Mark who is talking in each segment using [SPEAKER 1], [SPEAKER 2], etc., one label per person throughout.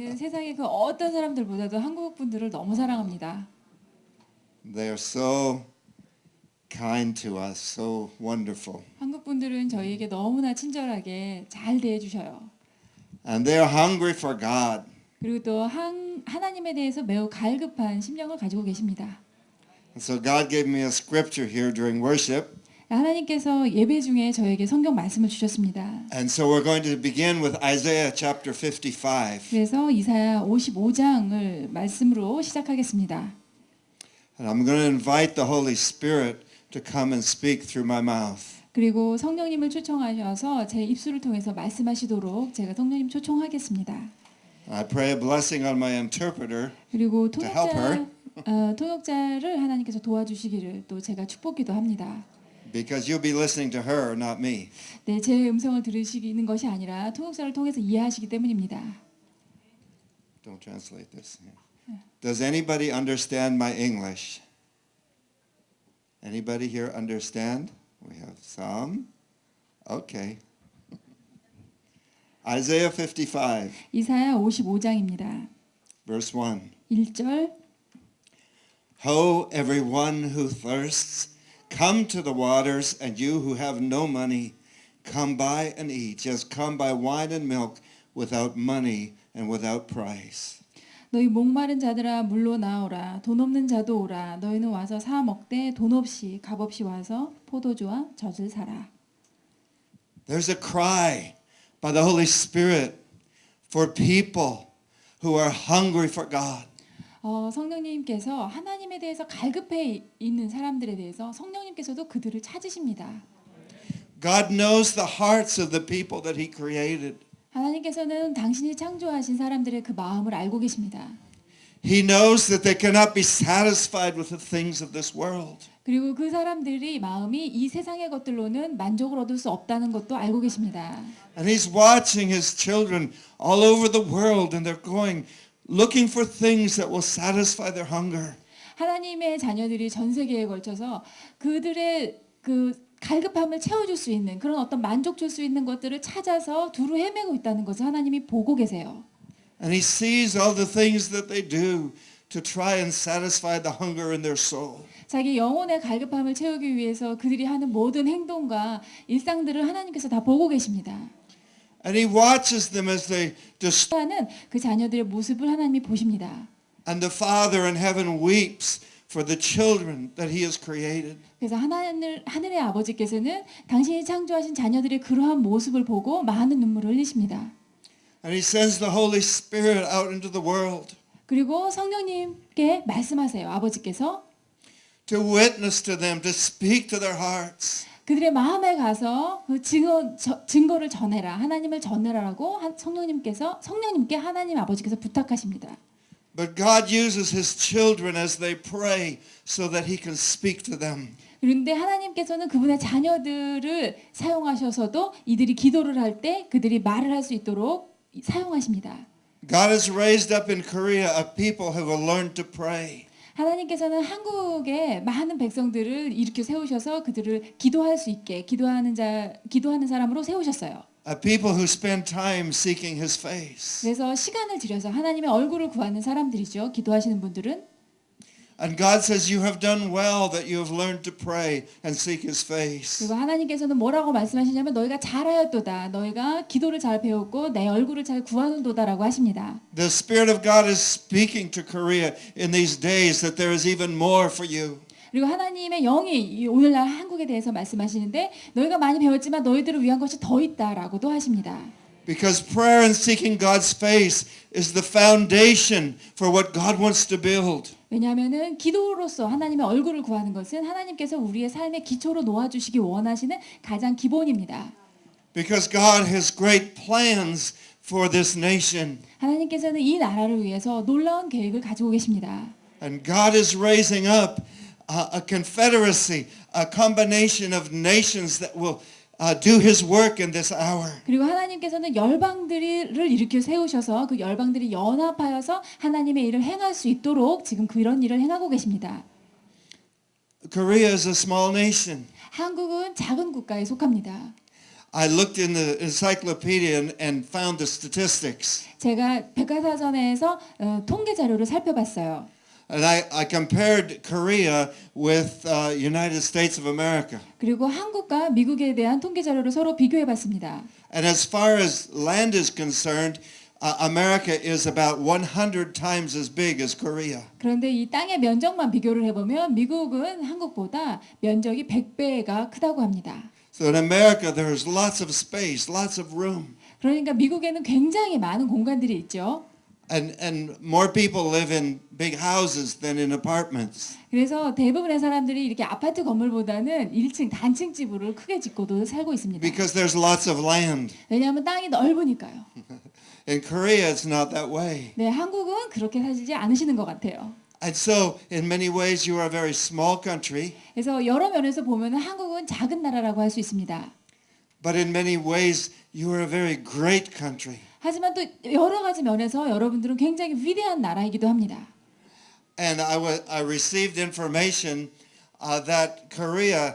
[SPEAKER 1] 저희는 세상의 그 어떤 사람들보다도 한국 분들을 너무 사랑합니다.
[SPEAKER 2] They are so kind to us, so wonderful.
[SPEAKER 1] 한국 분들은 저희에게 너무나 친절하게 잘 대해주셔요.
[SPEAKER 2] And they are hungry for God.
[SPEAKER 1] 그리고 또 하나님에 대해서 매우 갈급한 심령을 가지고 계십니다.
[SPEAKER 2] And so God gave me a scripture here during worship.
[SPEAKER 1] 하나님께서 예배 중에 저에게 성경 말씀을 주셨습니다.
[SPEAKER 2] And so we're going to begin with Isaiah chapter 55.
[SPEAKER 1] 그래서 이사야 55장을 말씀으로 시작하겠습니다.
[SPEAKER 2] And I'm going to invite the Holy Spirit to come and speak through my mouth.
[SPEAKER 1] 그리고 성령님을 초청하셔서 제 입술을 통해서 말씀하시도록 제가 성령님 초청하겠습니다.
[SPEAKER 2] I pray a blessing on my interpreter.
[SPEAKER 1] 그리고
[SPEAKER 2] To help her.
[SPEAKER 1] 통역자를 하나님께서 도와주시기를 또 제가 축복기도 합니다.
[SPEAKER 2] Because you'll be listening to her, not me.
[SPEAKER 1] 네, 제 음성을 들으시는 것이 아니라 통역자를 통해서 이해하시기 때문입니다.
[SPEAKER 2] Don't translate this. Does anybody understand my English? Anybody here understand? We have some. Okay. Isaiah 55,
[SPEAKER 1] 이사야 55장입니다.
[SPEAKER 2] verse 1.
[SPEAKER 1] 1절
[SPEAKER 2] Ho, everyone who thirsts, come to the waters, and you who have no money, come buy and eat. Just come buy wine and milk without money and without price.
[SPEAKER 1] 너희 목마른 자들아 물로 나오라 돈 없는 자도 오라 너희는 와서 사 먹되 돈 없이 값 없이 와서 포도주와 젖을 사라.
[SPEAKER 2] There's a cry by the Holy Spirit for people who are hungry for God.
[SPEAKER 1] 성령님께서 하나님에 대해서 갈급해 있는 사람들에 대해서 성령님께서도 그들을 찾으십니다.
[SPEAKER 2] God knows the hearts of the people that He created.
[SPEAKER 1] 하나님께서는 당신이 창조하신 사람들의 그 마음을 알고 계십니다.
[SPEAKER 2] He knows that they cannot be satisfied with the things of this world.
[SPEAKER 1] 그리고 그 사람들이 마음이 이 세상의 것들로는 만족을 얻을 수 없다는 것도 알고 계십니다.
[SPEAKER 2] And He's watching His children all over the world, and they're going looking for things that will satisfy their hunger.
[SPEAKER 1] 하나님의 자녀들이 전 세계에 걸쳐서 그들의 그 갈급함을 채워줄 수 있는 그런 어떤 만족 줄 수 있는 것들을 찾아서 두루 헤매고 있다는 것을 하나님이 보고 계세요.
[SPEAKER 2] And He sees all the things that they do to try and satisfy the hunger in their soul.
[SPEAKER 1] 자기 영혼의 갈급함을 채우기 위해서 그들이 하는 모든 행동과 일상들을 하나님께서 다 보고 계십니다.
[SPEAKER 2] And He watches them as they
[SPEAKER 1] 하는 그 자녀들의 모습을 하나님이 보십니다.
[SPEAKER 2] and the Father in heaven weeps for the children that He has created.
[SPEAKER 1] 그래서 하늘의 아버지께서는 당신이 창조하신 자녀들의 그러한 모습을 보고 많은 눈물을 흘리십니다.
[SPEAKER 2] And He sends the Holy Spirit out into the world
[SPEAKER 1] 그리고 성령님께 말씀하세요. 아버지께서
[SPEAKER 2] to witness to them, to speak to their hearts.
[SPEAKER 1] 그들의 마음에 가서 그 증거를 전해라. 하나님을 전해라라고 성령님께 하나님 아버지께서 부탁하십니다.
[SPEAKER 2] But God uses His children as they pray so that He can speak to them.
[SPEAKER 1] 그런데 하나님께서는 그분의 자녀들을 사용하셔서도 이들이 기도를 할 때 그들이 말을 할 수 있도록 사용하십니다.
[SPEAKER 2] God has raised up in Korea a people who will learn to pray.
[SPEAKER 1] 하나님께서는 한국의 많은 백성들을 일으켜 세우셔서 그들을 기도할 수 있게 기도하는 사람으로 세우셨어요.
[SPEAKER 2] A people who spend time seeking His face.
[SPEAKER 1] 그래서 시간을 들여서 하나님의 얼굴을 구하는 사람들이죠. 기도하시는 분들은.
[SPEAKER 2] And God says, you have done well that you have learned to pray and seek His face.
[SPEAKER 1] 그리고 하나님께서는 뭐라고 말씀하시냐면 너희가 잘하였도다. 너희가 기도를 잘 배웠고 내 얼굴을 잘 구하는도다라고 하십니다.
[SPEAKER 2] The Spirit of God is speaking to Korea in these days that there is even more for you.
[SPEAKER 1] 그리고 하나님의 영이 오늘날 한국에 대해서 말씀하시는데 너희가 많이 배웠지만 너희들을 위한 것이 더 있다라고도 하십니다.
[SPEAKER 2] Because prayer and seeking God's face is the foundation for what God wants to build.
[SPEAKER 1] 왜냐하면은 기도로서 하나님의 얼굴을 구하는 것은 하나님께서 우리의 삶의 기초로 놓아주시기 원하시는 가장 기본입니다.
[SPEAKER 2] Because God has great plans for this nation.
[SPEAKER 1] 하나님께서는 이 나라를 위해서 놀라운 계획을 가지고 계십니다.
[SPEAKER 2] And God is raising up a confederacy, a combination of nations that will do His work in this hour.
[SPEAKER 1] 그리고 하나님께서는 열방들을 일으켜 세우셔서 그 열방들이 연합하여서 하나님의 일을 행할 수 있도록 지금 그런 일을 행하고 계십니다.
[SPEAKER 2] Korea is a small nation.
[SPEAKER 1] 한국은 작은 국가에 속합니다.
[SPEAKER 2] I looked in the encyclopedia and found the statistics.
[SPEAKER 1] 제가 백과사전에서 통계 자료를 살펴봤어요.
[SPEAKER 2] And I compared Korea with United States of America.
[SPEAKER 1] 그리고 한국과 미국에 대한 통계 자료를 서로 비교해봤습니다.
[SPEAKER 2] And as far as land is concerned, America is about 100 times as big as Korea.
[SPEAKER 1] 그런데 이 땅의 면적만 비교를 해보면 미국은 한국보다 면적이 100배가 크다고 합니다.
[SPEAKER 2] So in America, there's lots of space, lots of room.
[SPEAKER 1] 그러니까 미국에는 굉장히 많은 공간들이 있죠.
[SPEAKER 2] And more people live in big houses than in apartments.
[SPEAKER 1] 그래서 대부분의 사람들이 이렇게 아파트 건물보다는 1층 단층 집으로 크게 짓고도 살고 있습니다.
[SPEAKER 2] Because there's lots of land.
[SPEAKER 1] 왜냐하면 땅이 넓으니까요.
[SPEAKER 2] In Korea, it's not that way.
[SPEAKER 1] 네, 한국은 그렇게 사시지 않으시는 것 같아요.
[SPEAKER 2] And so, in many ways, you are a very small country,
[SPEAKER 1] 그래서 여러 면에서 보면 한국은 작은 나라라고 할 수 있습니다.
[SPEAKER 2] but in many ways, you are a very great country.
[SPEAKER 1] 하지만 또 여러 가지 면에서 여러분들은 굉장히 위대한 나라이기도 합니다.
[SPEAKER 2] And I received information that Korea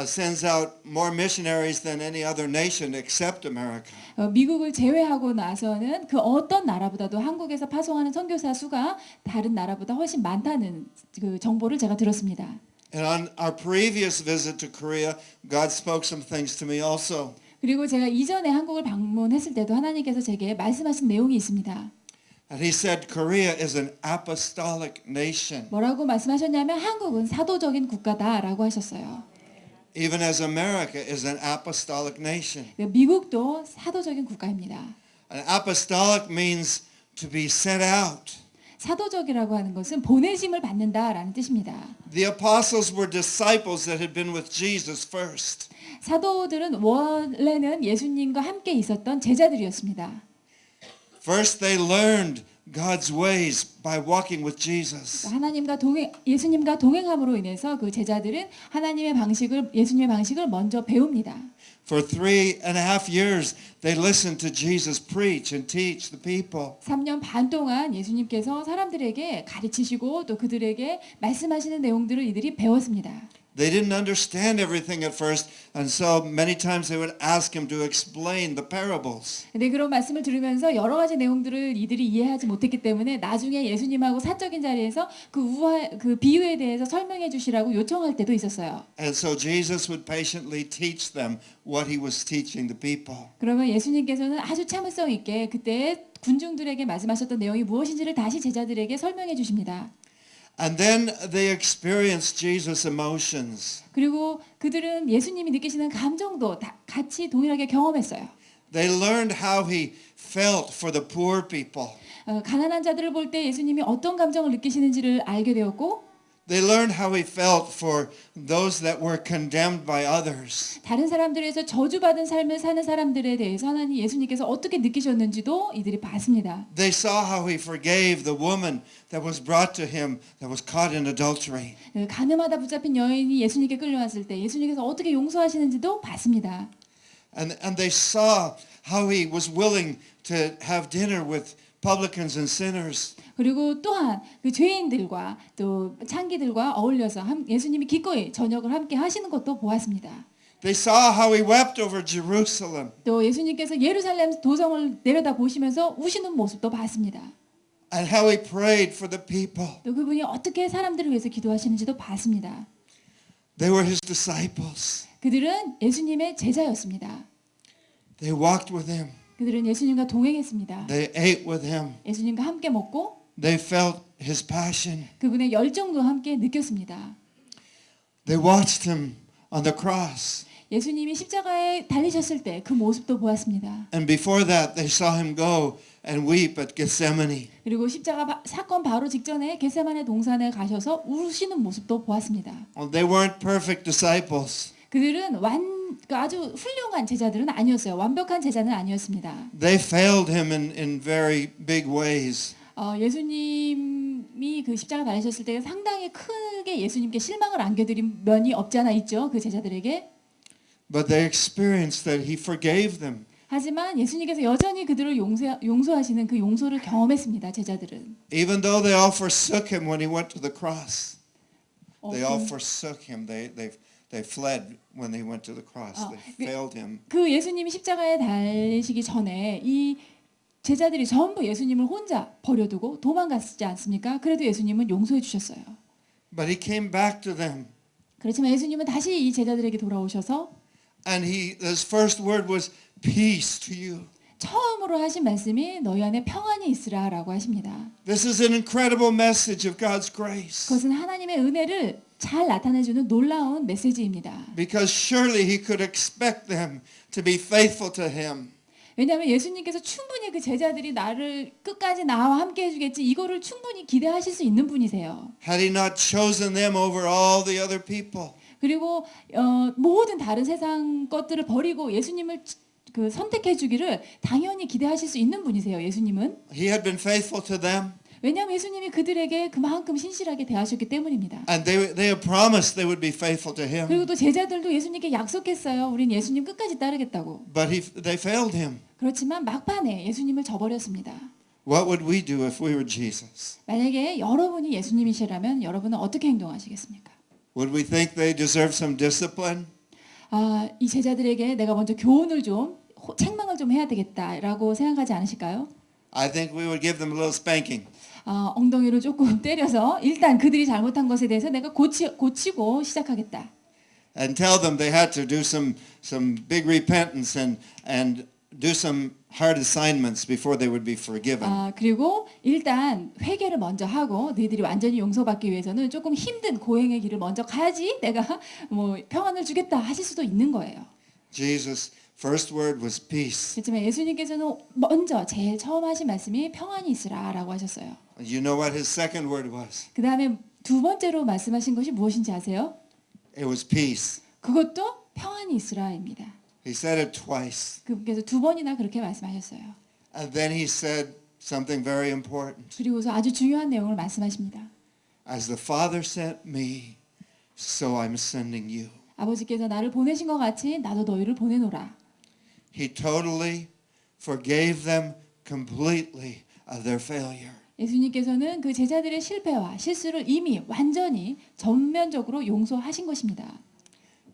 [SPEAKER 2] sends out more missionaries than any other nation except America.
[SPEAKER 1] 미국을 제외하고 나서는 그 어떤 나라보다도 한국에서 파송하는 선교사 수가 다른 나라보다 훨씬 많다는 그 정보를 제가 들었습니다.
[SPEAKER 2] And on our previous visit to Korea, God spoke some things to me also.
[SPEAKER 1] 그리고 제가 이전에 한국을 방문했을 때도 하나님께서 제게 말씀하신 내용이 있습니다.
[SPEAKER 2] And he said Korea is an apostolic nation,
[SPEAKER 1] 뭐라고 말씀하셨냐면 한국은 사도적인 국가다라고 하셨어요.
[SPEAKER 2] even as America is an apostolic nation.
[SPEAKER 1] 미국도 사도적인 국가입니다.
[SPEAKER 2] And apostolic means to be sent out.
[SPEAKER 1] 사도적이라고 하는 것은 보내심을 받는다라는 뜻입니다.
[SPEAKER 2] The apostles were disciples that had been with Jesus first.
[SPEAKER 1] 사도들은 원래는 예수님과 함께 있었던 제자들이었습니다.
[SPEAKER 2] First they learned God's ways by walking with Jesus.
[SPEAKER 1] 예수님과 동행함으로 인해서 그 제자들은 예수님의 방식을 먼저 배웁니다.
[SPEAKER 2] For 3.5 years, they listened to Jesus preach and teach the people.
[SPEAKER 1] 3년 반 동안 예수님께서 사람들에게 가르치시고 또 그들에게 말씀하시는 내용들을 이들이 배웠습니다.
[SPEAKER 2] They didn't understand everything at first, and so many times they would ask him to explain the parables.
[SPEAKER 1] 근데 그런 말씀을 들으면서 여러 가지 내용들을 이들이 이해하지 못했기 때문에 나중에 예수님하고 사적인 자리에서 그 비유에 대해서 설명해 주시라고 요청할 때도 있었어요.
[SPEAKER 2] And so Jesus would patiently teach them what he was teaching the people.
[SPEAKER 1] 그러면 예수님께서는 아주 참을성 있게 그때 군중들에게 말씀하셨던 내용이 무엇인지를 다시 제자들에게 설명해 주십니다.
[SPEAKER 2] And then they experienced Jesus' emotions.
[SPEAKER 1] 그리고 그들은 예수님이 느끼시는 감정도 다 같이 동일하게 경험했어요.
[SPEAKER 2] They learned how he felt for the poor people.
[SPEAKER 1] 가난한 자들을 볼 때 예수님이 어떤 감정을 느끼시는지를 알게 되었고
[SPEAKER 2] They learned how he felt for those that were condemned by others.
[SPEAKER 1] 다른 사람들에서 저주받은 삶을 사는 사람들에 대해서 하나님 예수님께서 어떻게 느끼셨는지도 이들이 봤습니다.
[SPEAKER 2] They saw how he forgave the woman that was brought to him that was caught in adultery.
[SPEAKER 1] 간음하다 붙잡힌 여인이 예수님께 끌려왔을 때 예수님께서 어떻게 용서하시는지도 봤습니다.
[SPEAKER 2] And they saw how he was willing to have dinner with publicans and sinners.
[SPEAKER 1] 그리고 또한 그 죄인들과 또 창기들과 어울려서 예수님이 기꺼이 저녁을 함께 하시는 것도 보았습니다.
[SPEAKER 2] They saw how he wept over Jerusalem.
[SPEAKER 1] 또 예수님께서 예루살렘 도성을 내려다 보시면서 우시는 모습도 봤습니다.
[SPEAKER 2] And how he prayed for the people.
[SPEAKER 1] 또 그분이 어떻게 사람들을 위해서 기도하시는지도 봤습니다.
[SPEAKER 2] They were his disciples.
[SPEAKER 1] 그들은 예수님의 제자였습니다.
[SPEAKER 2] They walked with him.
[SPEAKER 1] 그들은 예수님과 동행했습니다.
[SPEAKER 2] They ate with him.
[SPEAKER 1] 예수님과 함께 먹고
[SPEAKER 2] They felt his passion.
[SPEAKER 1] 그분의 열정도 함께 느꼈습니다.
[SPEAKER 2] They watched him on the cross.
[SPEAKER 1] 예수님이 십자가에 달리셨을 때 그 모습도 보았습니다.
[SPEAKER 2] And before that, they saw him go and weep at Gethsemane.
[SPEAKER 1] 그리고 십자가 사건 바로 직전에 겟세마네 동산에 가셔서 우시는 모습도 보았습니다.
[SPEAKER 2] Well, they weren't perfect disciples.
[SPEAKER 1] 그들은 아주 훌륭한 제자들은 아니었어요. 완벽한 제자는 아니었습니다.
[SPEAKER 2] They failed him in very big ways.
[SPEAKER 1] 예수님이 그 십자가 달리셨을 때 상당히 크게 예수님께 실망을 안겨드린 면이 없지 않아 있죠. 그 제자들에게.
[SPEAKER 2] But they experienced that he forgave them.
[SPEAKER 1] 하지만 예수님께서 여전히 그들을 용서하시는 그 용서를 경험했습니다. 제자들은.
[SPEAKER 2] Even though they all forsook him when he went to the cross. They all forsook him. They They fled when they went to the cross.
[SPEAKER 1] 어,
[SPEAKER 2] They failed him.
[SPEAKER 1] 그 예수님이 십자가에 달리시기 전에 이 제자들이 전부 예수님을 혼자 버려두고 도망갔지 않습니까? 그래도 예수님은 용서해 주셨어요.
[SPEAKER 2] But he came back to them.
[SPEAKER 1] 그렇지만 예수님은 다시 이 제자들에게 돌아오셔서
[SPEAKER 2] And his first word was peace to you.
[SPEAKER 1] 처음으로 하신 말씀이 너희 안에 평안이 있으라라고 하십니다.
[SPEAKER 2] This is an incredible message of God's grace.
[SPEAKER 1] 그것은 하나님의 은혜를 잘 나타내주는 놀라운 메시지입니다.
[SPEAKER 2] Because surely he could expect them to be faithful to him.
[SPEAKER 1] 왜냐하면 예수님께서 충분히 그 제자들이 나를 끝까지 나와 함께 해주겠지 이거를 충분히 기대하실 수 있는 분이세요.
[SPEAKER 2] Had he not chosen them over all the other people.
[SPEAKER 1] 그리고 모든 다른 세상 것들을 버리고 예수님을 그 선택해 주기를 당연히 기대하실 수 있는 분이세요. 예수님은.
[SPEAKER 2] He had been faithful to them.
[SPEAKER 1] 왜냐하면 예수님이 그들에게 그만큼 신실하게 대하셨기 때문입니다.
[SPEAKER 2] And they had promised they would be faithful to him.
[SPEAKER 1] 그리고 또 제자들도 예수님께 약속했어요. 우린 예수님 끝까지 따르겠다고.
[SPEAKER 2] But they failed him.
[SPEAKER 1] 그렇지만 막판에 예수님을 저버렸습니다.
[SPEAKER 2] What would we do if we were Jesus?
[SPEAKER 1] 만약에 여러분이 예수님이시라면 여러분은 어떻게 행동하시겠습니까?
[SPEAKER 2] Would we think they deserve some discipline?
[SPEAKER 1] 이 제자들에게 내가 먼저 교훈을 좀 책망을 좀 해야 되겠다라고 생각하지 않으실까요?
[SPEAKER 2] I think we would give them a little spanking.
[SPEAKER 1] 엉덩이를 조금 때려서 일단 그들이 잘못한 것에 대해서 내가 고치고 시작하겠다.
[SPEAKER 2] And tell them they had to do some big repentance and do some hard assignments before they would be forgiven.
[SPEAKER 1] 그리고 일단 회개를 먼저 하고 너희들이 완전히 용서받기 위해서는 조금 힘든 고행의 길을 먼저 가야지 내가 뭐 평안을 주겠다 하실 수도 있는 거예요.
[SPEAKER 2] Jesus' first word was peace.
[SPEAKER 1] 그렇지만 예수님께서는 먼저 제일 처음 하신 말씀이 평안이 있으라라고 하셨어요.
[SPEAKER 2] You know what his second word was?
[SPEAKER 1] 그 다음에 두 번째로 말씀하신 것이 무엇인지 아세요?
[SPEAKER 2] It was peace.
[SPEAKER 1] 그것도 평안이 있으라입니다.
[SPEAKER 2] He said it twice.
[SPEAKER 1] 그분께서 두 번이나 그렇게 말씀하셨어요.
[SPEAKER 2] And then he said something very important.
[SPEAKER 1] 그리고서 아주 중요한 내용을 말씀하십니다.
[SPEAKER 2] As the Father sent me, so I'm sending you.
[SPEAKER 1] 아버지께서 나를 보내신 것 같이 나도 너희를 보내노라.
[SPEAKER 2] He totally forgave them completely of their failure.
[SPEAKER 1] 예수님께서는 그 제자들의 실패와 실수를 이미 완전히 전면적으로 용서하신 것입니다.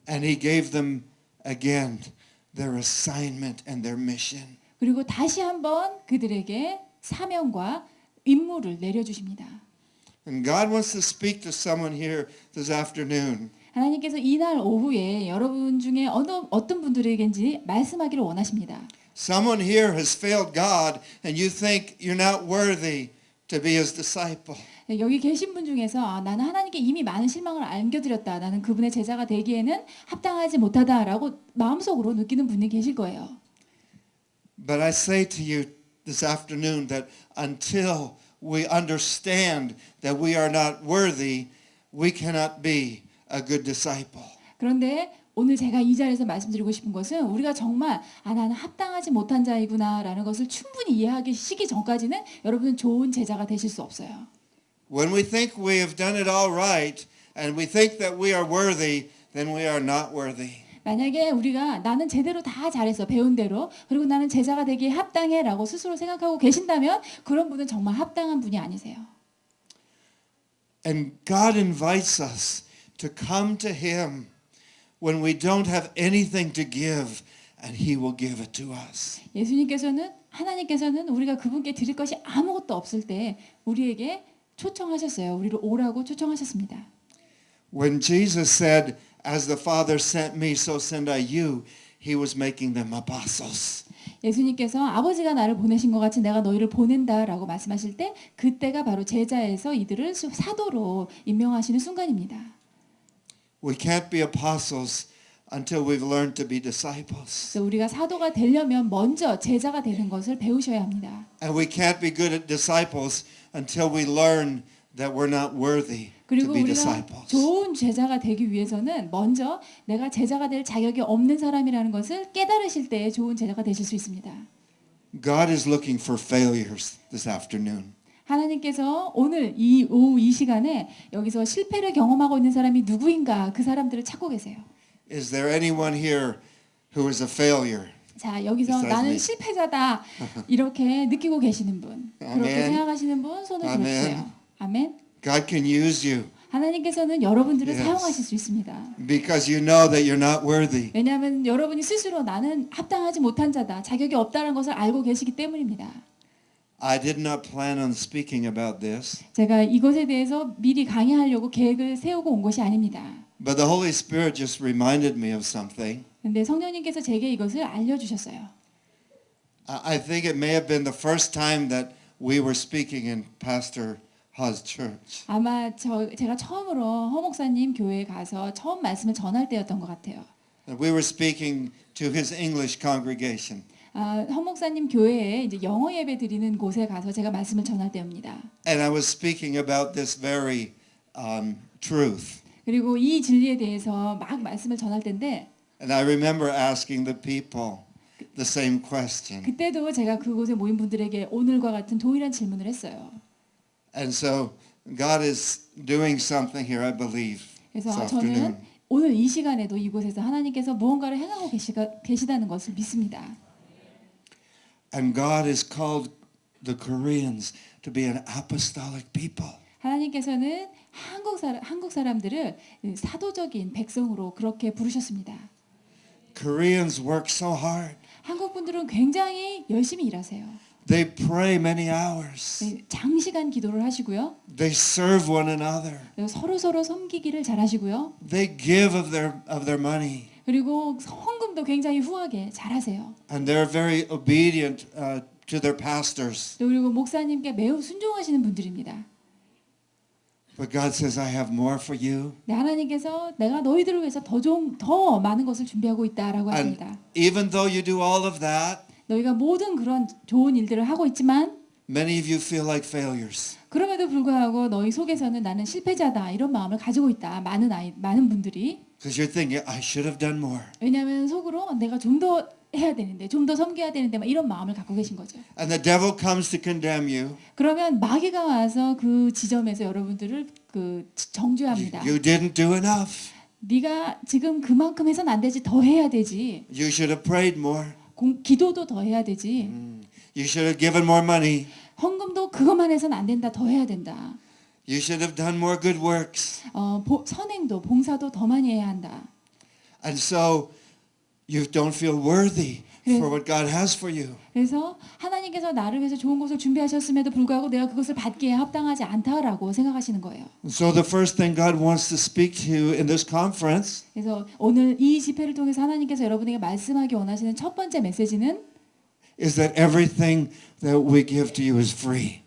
[SPEAKER 2] And he gave them again their assignment and their mission.
[SPEAKER 1] 그리고 다시 한번 그들에게 사명과 임무를 내려주십니다.
[SPEAKER 2] And God wants to speak to someone here this afternoon.
[SPEAKER 1] 하나님께서 이날 오후에 여러분 중에 어떤 분들에겐지 말씀하기를 원하십니다.
[SPEAKER 2] Someone here has failed God and you think you're not worthy to be his disciple.
[SPEAKER 1] 여기 계신 분 중에서 나는 하나님께 이미 많은 실망을 안겨드렸다. 나는 그분의 제자가 되기에는 합당하지 못하다라고 마음속으로 느끼는 분이 계실 거예요.
[SPEAKER 2] But I say to you this afternoon that until we understand that we are not worthy, we cannot be a good disciple.
[SPEAKER 1] 그런데 오늘 제가 이 자리에서 말씀드리고 싶은 것은 우리가 정말 나는 합당하지 못한 자이구나라는 것을 충분히 이해하시기 전까지는 여러분은 좋은 제자가 되실 수 없어요.
[SPEAKER 2] When we think we have done it all right and we think that we are worthy, then we are not worthy.
[SPEAKER 1] 만약에 우리가 나는 제대로 다 잘했어 배운 대로 그리고 나는 제자가 되기에 합당해라고 스스로 생각하고 계신다면 그런 분은 정말 합당한 분이 아니세요.
[SPEAKER 2] And God invites us to come to him when we don't have anything to give and he will give it to us.
[SPEAKER 1] 하나님께서는 우리가 그분께 드릴 것이 아무것도 없을 때 우리에게 초청하셨어요. 우리를 오라고 초청하셨습니다.
[SPEAKER 2] When Jesus said, as the Father sent me, so send I you, he was making them apostles.
[SPEAKER 1] 예수님께서 아버지가 나를 보내신 것 같이 내가 너희를 보낸다라고 말씀하실 때 그때가 바로 제자에서 이들을 사도로 임명하시는 순간입니다.
[SPEAKER 2] We can't be apostles until we've learned to be disciples.
[SPEAKER 1] 그래서 우리가 사도가 되려면 먼저 제자가 되는 것을 배우셔야 합니다.
[SPEAKER 2] And we can't be good at disciples until we learn that we're not worthy to
[SPEAKER 1] 그리고
[SPEAKER 2] be
[SPEAKER 1] 우리가
[SPEAKER 2] disciples.
[SPEAKER 1] 좋은 제자가 되기 위해서는 먼저 내가 제자가 될 자격이 없는 사람이라는 것을 깨달으실 때 좋은 제자가 되실 수 있습니다.
[SPEAKER 2] God is looking for failures this afternoon.
[SPEAKER 1] 하나님께서 오늘 오후 이 시간에 여기서 실패를 경험하고 있는 사람이 누구인가 그 사람들을 찾고 계세요.
[SPEAKER 2] Is there anyone here who is a failure?
[SPEAKER 1] 자, 여기서
[SPEAKER 2] Besides
[SPEAKER 1] 나는
[SPEAKER 2] me.
[SPEAKER 1] 실패자다 이렇게 느끼고 계시는 분, 그렇게
[SPEAKER 2] 아멘.
[SPEAKER 1] 생각하시는 분 손을
[SPEAKER 2] 아멘.
[SPEAKER 1] 들어주세요. 아멘.
[SPEAKER 2] God can use you.
[SPEAKER 1] 하나님께서는 여러분들을
[SPEAKER 2] Yes.
[SPEAKER 1] 사용하실 수 있습니다.
[SPEAKER 2] because you know that you're not worthy.
[SPEAKER 1] 왜냐하면 여러분이 스스로 나는 합당하지 못한 자다, 자격이 없다는 것을 알고 계시기 때문입니다.
[SPEAKER 2] I did not plan on speaking about this,
[SPEAKER 1] 제가 이것에 대해서 미리 강의하려고 계획을 세우고 온 것이 아닙니다.
[SPEAKER 2] but the Holy Spirit just reminded me of something.
[SPEAKER 1] 근데 성령님께서 제게 이것을 알려주셨어요.
[SPEAKER 2] I think it may have been the first time that we were speaking in Pastor Ha's church.
[SPEAKER 1] 아마 제가 처음으로 허 목사님 교회에 가서 처음 말씀을 전할 때였던 것 같아요.
[SPEAKER 2] We were speaking to his English congregation.
[SPEAKER 1] 허 목사님 교회에 이제 영어 예배 드리는 곳에 가서 제가 말씀을 전할 때입니다.
[SPEAKER 2] And I was speaking about this very truth.
[SPEAKER 1] 그리고 이 진리에 대해서 막 말씀을 전할 때인데
[SPEAKER 2] And I remember asking the people the same question.
[SPEAKER 1] 그때도 제가 그곳에 모인 분들에게 오늘과 같은 동일한 질문을 했어요.
[SPEAKER 2] And so God is doing something here, I believe, this
[SPEAKER 1] 그래서
[SPEAKER 2] afternoon.
[SPEAKER 1] 저는 오늘 이 시간에도 이곳에서 하나님께서 무언가를 행하고 계시다는 것을 믿습니다.
[SPEAKER 2] And God has called the Koreans to be an apostolic people.
[SPEAKER 1] 하나님께서는 한국 사람들을 사도적인 백성으로 그렇게 부르셨습니다.
[SPEAKER 2] Koreans work so hard.
[SPEAKER 1] 한국 분들은 굉장히 열심히 일하세요.
[SPEAKER 2] They pray many hours.
[SPEAKER 1] 장시간 기도를 하시고요.
[SPEAKER 2] They serve one another.
[SPEAKER 1] 서로 섬기기를 잘하시고요.
[SPEAKER 2] They give of their money.
[SPEAKER 1] 그리고 헌금도 굉장히 후하게 잘하세요.
[SPEAKER 2] And they're very obedient to their pastors.
[SPEAKER 1] 또 그리고 목사님께 매우 순종하시는 분들입니다.
[SPEAKER 2] But God says, I have more for you.
[SPEAKER 1] 네, 하나님께서 내가 너희들을 위해서 더 많은 것을 준비하고 있다라고
[SPEAKER 2] And
[SPEAKER 1] 하십니다.
[SPEAKER 2] even though you do all of that,
[SPEAKER 1] 너희가 모든 그런 좋은 일들을 하고 있지만
[SPEAKER 2] many of you feel like failures.
[SPEAKER 1] 그럼에도 불구하고 너희 속에서는 나는 실패자다 이런 마음을 가지고 있다. 많은 분들이
[SPEAKER 2] Because you're thinking, I should have done more.
[SPEAKER 1] 왜냐하면 속으로 내가 좀 더 해야 되는데 좀 더 섬겨야 되는데 막 이런 마음을 갖고 계신 거죠.
[SPEAKER 2] And the devil comes to condemn you.
[SPEAKER 1] 그러면 마귀가 와서 그 지점에서 여러분들을 정죄합니다.
[SPEAKER 2] You didn't do enough.
[SPEAKER 1] 네가 지금 그만큼 해서는 안 되지, 더 해야 되지.
[SPEAKER 2] You should have prayed more.
[SPEAKER 1] 기도도 더 해야 되지.
[SPEAKER 2] You should have given more money.
[SPEAKER 1] 헌금도 그것만 해서는 안 된다, 더 해야 된다.
[SPEAKER 2] You should have done more good works.
[SPEAKER 1] 선행도 봉사도 더 많이 해야 한다.
[SPEAKER 2] And so you don't feel worthy for what God has for you.
[SPEAKER 1] 그래서 하나님께서 나를 위해서 좋은 것을 준비하셨음에도 불구하고 내가 그것을 받기에 합당하지 않다라고 생각하시는 거예요.
[SPEAKER 2] So the first thing God wants to speak to you in this conference
[SPEAKER 1] 그래서 오늘 이 집회를 통해서 하나님께서 여러분에게 말씀하기 원하시는 첫 번째 메시지는
[SPEAKER 2] is that everything that we give to you is free.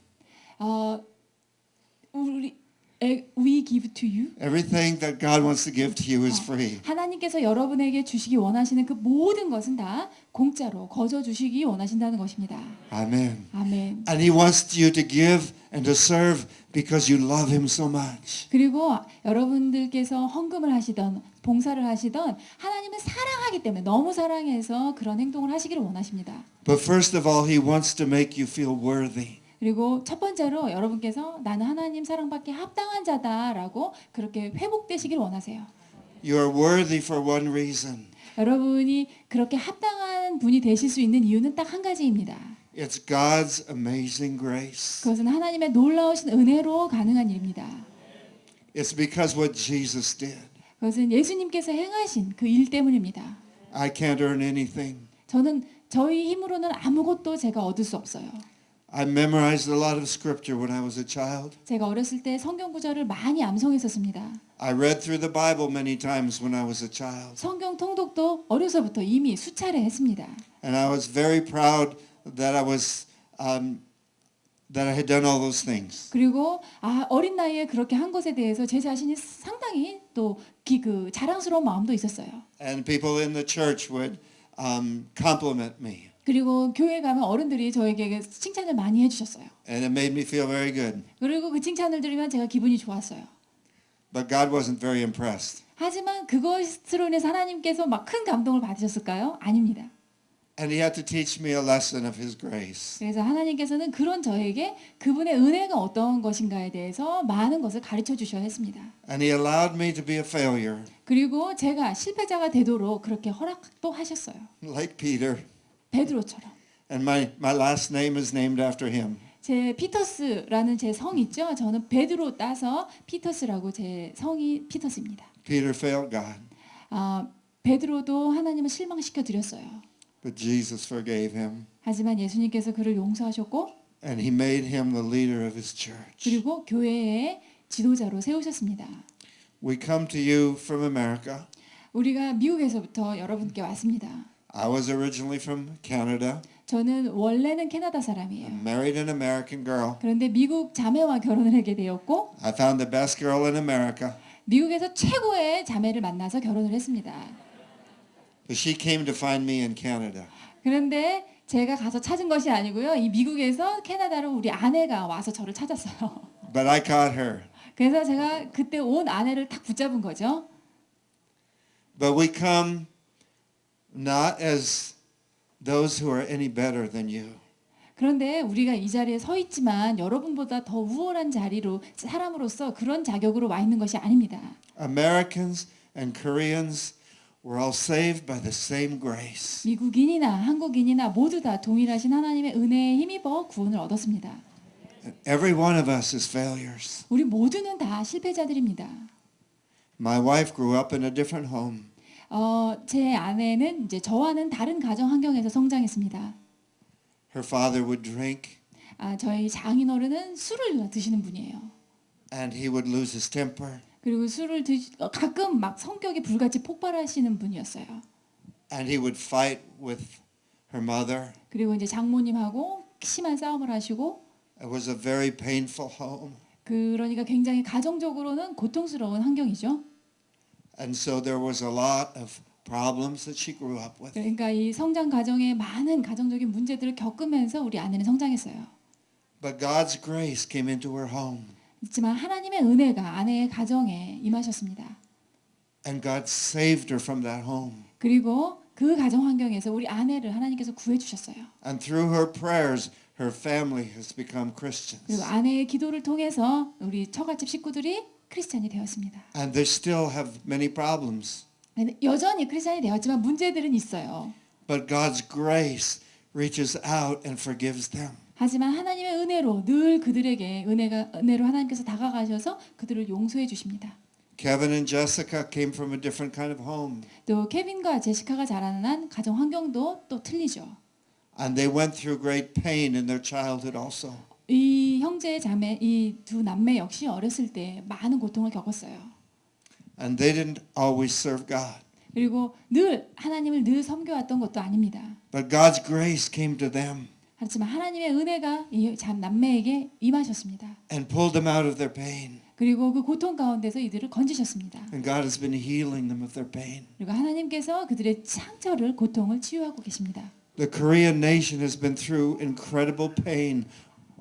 [SPEAKER 1] We give to you.
[SPEAKER 2] Everything that God wants to give to you is free.
[SPEAKER 1] 하나님께서 여러분에게 주시기 원하시는 그 모든 것은 다 공짜로 거저 주시기 원하신다는 것입니다.
[SPEAKER 2] Amen.
[SPEAKER 1] 아멘.
[SPEAKER 2] And He wants you to give and to serve because you love Him so much.
[SPEAKER 1] 그리고 여러분들께서 헌금을 하시던 봉사를 하시던 하나님을 사랑하기 때문에 너무 사랑해서 그런 행동을 하시기를 원하십니다.
[SPEAKER 2] But first of all, He wants to make you feel worthy.
[SPEAKER 1] 그리고 첫 번째로 여러분께서 나는 하나님 사랑받기 합당한 자다라고 그렇게 회복되시길 원하세요.
[SPEAKER 2] You are worthy for one reason.
[SPEAKER 1] 여러분이 그렇게 합당한 분이 되실 수 있는 이유는 딱 한 가지입니다.
[SPEAKER 2] It's God's amazing grace.
[SPEAKER 1] 그것은 하나님의 놀라우신 은혜로 가능한 일입니다.
[SPEAKER 2] It's because what Jesus did.
[SPEAKER 1] 그것은 예수님께서 행하신 그 일 때문입니다.
[SPEAKER 2] I can't earn anything.
[SPEAKER 1] 저희 힘으로는 아무것도 제가 얻을 수 없어요.
[SPEAKER 2] I memorized a lot of scripture when I was a child.
[SPEAKER 1] 제가 어렸을 때 성경 구절을 많이 암송했었습니다.
[SPEAKER 2] I read through the Bible many times when I was a child.
[SPEAKER 1] 성경 통독도 어려서부터 이미 수차례 했습니다.
[SPEAKER 2] And I was very proud that that I had done all those things.
[SPEAKER 1] 그리고 어린 나이에 그렇게 한 것에 대해서 제 자신이 상당히 또 자랑스러운 마음도 있었어요.
[SPEAKER 2] And people in the church would compliment me.
[SPEAKER 1] 그리고 교회 가면 어른들이 저에게 칭찬을 많이 해주셨어요.
[SPEAKER 2] And it made me feel very good.
[SPEAKER 1] 그리고 그 칭찬을 들으면 제가 기분이 좋았어요.
[SPEAKER 2] But God wasn't very impressed.
[SPEAKER 1] 하지만 그것으로 인해서 하나님께서 막 큰 감동을 받으셨을까요? 아닙니다.
[SPEAKER 2] And He had to teach me a lesson of His grace.
[SPEAKER 1] 그래서 하나님께서는 그런 저에게 그분의 은혜가 어떤 것인가에 대해서 많은 것을 가르쳐 주셔야 했습니다.
[SPEAKER 2] And He allowed me to be a failure,
[SPEAKER 1] 그리고 제가 실패자가 되도록 그렇게 허락도 하셨어요.
[SPEAKER 2] like Peter.
[SPEAKER 1] 베드로처럼.
[SPEAKER 2] And my last name is named after him.
[SPEAKER 1] 제 피터스라는 제 성 있죠? 저는 베드로 따서 피터스라고 제 성이 피터스입니다.
[SPEAKER 2] Peter failed God,
[SPEAKER 1] 베드로도 하나님을 실망시켜 드렸어요.
[SPEAKER 2] but Jesus forgave him,
[SPEAKER 1] 하지만 예수님께서 그를 용서하셨고
[SPEAKER 2] and he made him the leader of his church.
[SPEAKER 1] 그리고 교회의 지도자로 세우셨습니다.
[SPEAKER 2] We come to you from America.
[SPEAKER 1] 우리가 미국에서부터 여러분께 왔습니다.
[SPEAKER 2] I was originally from Canada.
[SPEAKER 1] 저는 원래는 캐나다 사람이에요.
[SPEAKER 2] I married an American girl.
[SPEAKER 1] 그런데 미국 자매와 결혼을 하게 되었고
[SPEAKER 2] I found the best girl in America.
[SPEAKER 1] 미국에서 최고의 자매를 만나서 결혼을 했습니다.
[SPEAKER 2] But she came to find me in Canada.
[SPEAKER 1] 그런데 제가 가서 찾은 것이 아니고요. 이 미국에서 캐나다로 우리 아내가 와서 저를 찾았어요.
[SPEAKER 2] But I caught her.
[SPEAKER 1] 그래서 제가 그때 온 아내를 탁 붙잡은 거죠.
[SPEAKER 2] But we come not as those who are any better than you.
[SPEAKER 1] 그런데 우리가 이 자리에 서 있지만 여러분보다 더 우월한 자리로 사람으로서 그런 자격으로 와 있는 것이 아닙니다.
[SPEAKER 2] Americans and Koreans were all saved by the same grace.
[SPEAKER 1] 미국인이나 한국인이나 모두 다 동일하신 하나님의 은혜에 힘입어 구원을 얻었습니다.
[SPEAKER 2] And every one of us is failures.
[SPEAKER 1] 우리 모두는 다 실패자들입니다.
[SPEAKER 2] My wife grew up in a different home.
[SPEAKER 1] 제 아내는 이제 저와는 다른 가정 환경에서 성장했습니다.
[SPEAKER 2] Her father would drink
[SPEAKER 1] 저희 장인어른은 술을 드시는 분이에요.
[SPEAKER 2] and he would lose his temper
[SPEAKER 1] 그리고 가끔 막 성격이 불같이 폭발하시는 분이었어요.
[SPEAKER 2] and he would fight with her mother.
[SPEAKER 1] 그리고 이제 장모님하고 심한 싸움을 하시고
[SPEAKER 2] It was a very painful home.
[SPEAKER 1] 그러니까 굉장히 가정적으로는 고통스러운 환경이죠.
[SPEAKER 2] And so there was a lot of problems that she grew up with.
[SPEAKER 1] 그러니까 이 성장 과정에 많은 가정적인 문제들을 겪으면서 우리 아내는 성장했어요.
[SPEAKER 2] But God's grace came into her home.
[SPEAKER 1] 하지만 하나님의 은혜가 아내의 가정에 임하셨습니다.
[SPEAKER 2] And God saved her from that home.
[SPEAKER 1] 그리고 그 가정 환경에서 우리 아내를 하나님께서 구해 주셨어요.
[SPEAKER 2] And through her prayers, her family has become Christians.
[SPEAKER 1] 그리고 아내의 기도를 통해서 우리 처갓집 식구들이 크리스찬이 되었습니다.
[SPEAKER 2] And they still have many problems.
[SPEAKER 1] 여전히 크리스찬이 되었지만 문제들은 있어요.
[SPEAKER 2] But God's grace reaches out and forgives them.
[SPEAKER 1] 하지만 하나님의 은혜로 늘 그들에게 은혜로 하나님께서 다가가셔서 그들을 용서해 주십니다.
[SPEAKER 2] Kevin and Jessica came from a different kind of home.
[SPEAKER 1] 또 케빈과 제시카가 자라난 가정 환경도 또 틀리죠.
[SPEAKER 2] And they went through great pain in their childhood also.
[SPEAKER 1] 이 형제 자매 이 두 남매 역시 어렸을 때 많은 고통을 겪었어요.
[SPEAKER 2] And they didn't always serve God.
[SPEAKER 1] 그리고 늘 하나님을 늘 섬겨왔던 것도 아닙니다.
[SPEAKER 2] But God's grace came to them
[SPEAKER 1] 하지만 하나님의 은혜가 이 남매에게 임하셨습니다.
[SPEAKER 2] and pulled them out of their pain.
[SPEAKER 1] 그리고 그 고통 가운데서 이들을 건지셨습니다.
[SPEAKER 2] And God has been healing them of their pain.
[SPEAKER 1] 그리고 하나님께서 그들의 상처를 고통을 치유하고 계십니다.
[SPEAKER 2] The Korean nation has been through incredible pain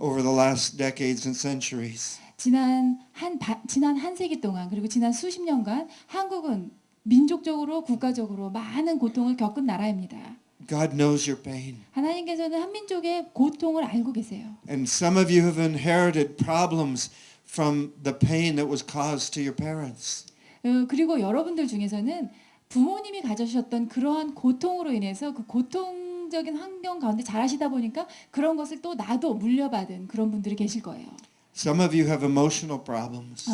[SPEAKER 2] over the last decades and centuries.
[SPEAKER 1] 지난 한 세기 동안 그리고 지난 수십 년간 한국은 민족적으로 국가적으로 많은 고통을 겪은 나라입니다.
[SPEAKER 2] God knows your pain.
[SPEAKER 1] 하나님께서는 한민족의 고통을 알고 계세요.
[SPEAKER 2] And some of you have inherited problems from the pain that was caused to your parents.
[SPEAKER 1] 그리고 여러분들 중에서는 부모님이 가져셨던 그러한 고통으로 인해서 그 고통적인 환경 가운데 자라시다 보니까 그런 것을 또 나도 물려받은 그런 분들이 계실 거예요.
[SPEAKER 2] Some of you have emotional problems.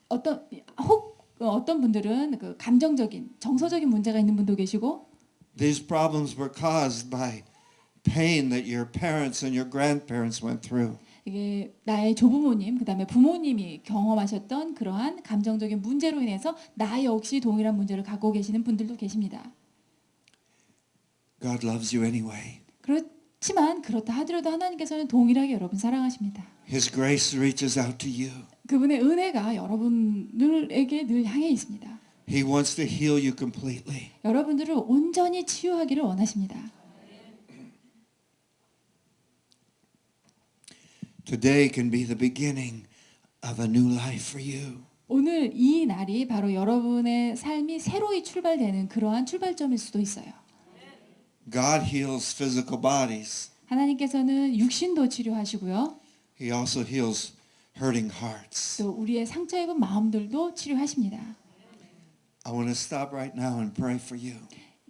[SPEAKER 1] 어떤 분들은 그 감정적인 정서적인 문제가 있는 분도 계시고
[SPEAKER 2] These problems were caused by pain that your parents and your grandparents went through.
[SPEAKER 1] 이게 나의 조부모님 그다음에 부모님이 경험하셨던 그러한 감정적인 문제로 인해서 나 역시 동일한 문제를 갖고 계시는 분들도 계십니다.
[SPEAKER 2] God loves you anyway.
[SPEAKER 1] 그렇지만 그렇다 하더라도 하나님께서는 동일하게 여러분 사랑하십니다.
[SPEAKER 2] His grace reaches out to you.
[SPEAKER 1] 그분의 은혜가 여러분들에게 늘 향해 있습니다.
[SPEAKER 2] He wants to heal you completely.
[SPEAKER 1] 여러분들을 온전히 치유하기를 원하십니다.
[SPEAKER 2] Today can be the beginning of a new life for you.
[SPEAKER 1] 오늘 이 날이 바로 여러분의 삶이 새로이 출발되는 그러한 출발점일 수도 있어요.
[SPEAKER 2] God heals physical bodies.
[SPEAKER 1] 하나님께서는 육신도 치료하시고요.
[SPEAKER 2] He also heals hurting hearts.
[SPEAKER 1] 또 우리의 상처 입은 마음들도 치료하십니다.
[SPEAKER 2] I want to stop right now and pray for you.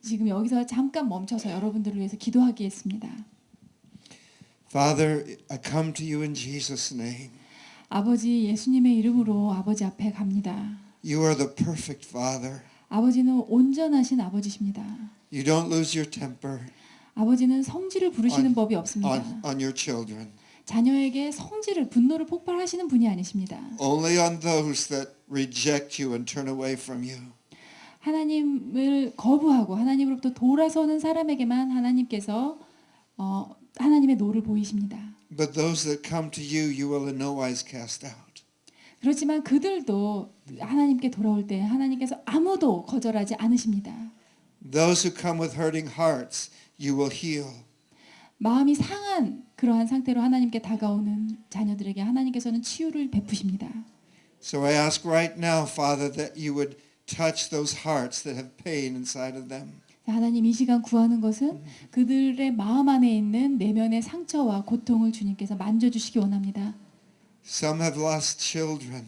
[SPEAKER 1] 지금 여기서 잠깐 멈춰서 여러분들을 위해서 기도하겠습니다.
[SPEAKER 2] Father, I come to you in Jesus' name.
[SPEAKER 1] 아버지 예수님의 이름으로 아버지 앞에 갑니다.
[SPEAKER 2] You are the perfect Father.
[SPEAKER 1] 아버지는 온전하신 아버지십니다.
[SPEAKER 2] You don't lose your temper
[SPEAKER 1] 아버지는 성질을 부르시는 법이 없습니다.
[SPEAKER 2] on your children.
[SPEAKER 1] 자녀에게 성질을 분노를 폭발하시는 분이 아니십니다.
[SPEAKER 2] Only on those that reject you and turn away from you.
[SPEAKER 1] 하나님을 거부하고 하나님으로부터 돌아서는 사람에게만 하나님께서 하나님의 노를 보이십니다.
[SPEAKER 2] But those that come to you, you will in no wise cast out.
[SPEAKER 1] 그렇지만 그들도 하나님께 돌아올 때 하나님께서 아무도 거절하지 않으십니다.
[SPEAKER 2] Those who come with hurting hearts, you will heal.
[SPEAKER 1] 마음이 상한 그러한 상태로 하나님께 다가오는 자녀들에게 하나님께서는 치유를 베푸십니다.
[SPEAKER 2] So I ask right now, Father, that you would touch those hearts that have pain inside of them.
[SPEAKER 1] 하나님 이 시간 구하는 것은 그들의 마음 안에 있는 내면의 상처와 고통을 주님께서 만져주시기 원합니다.
[SPEAKER 2] Some have lost children.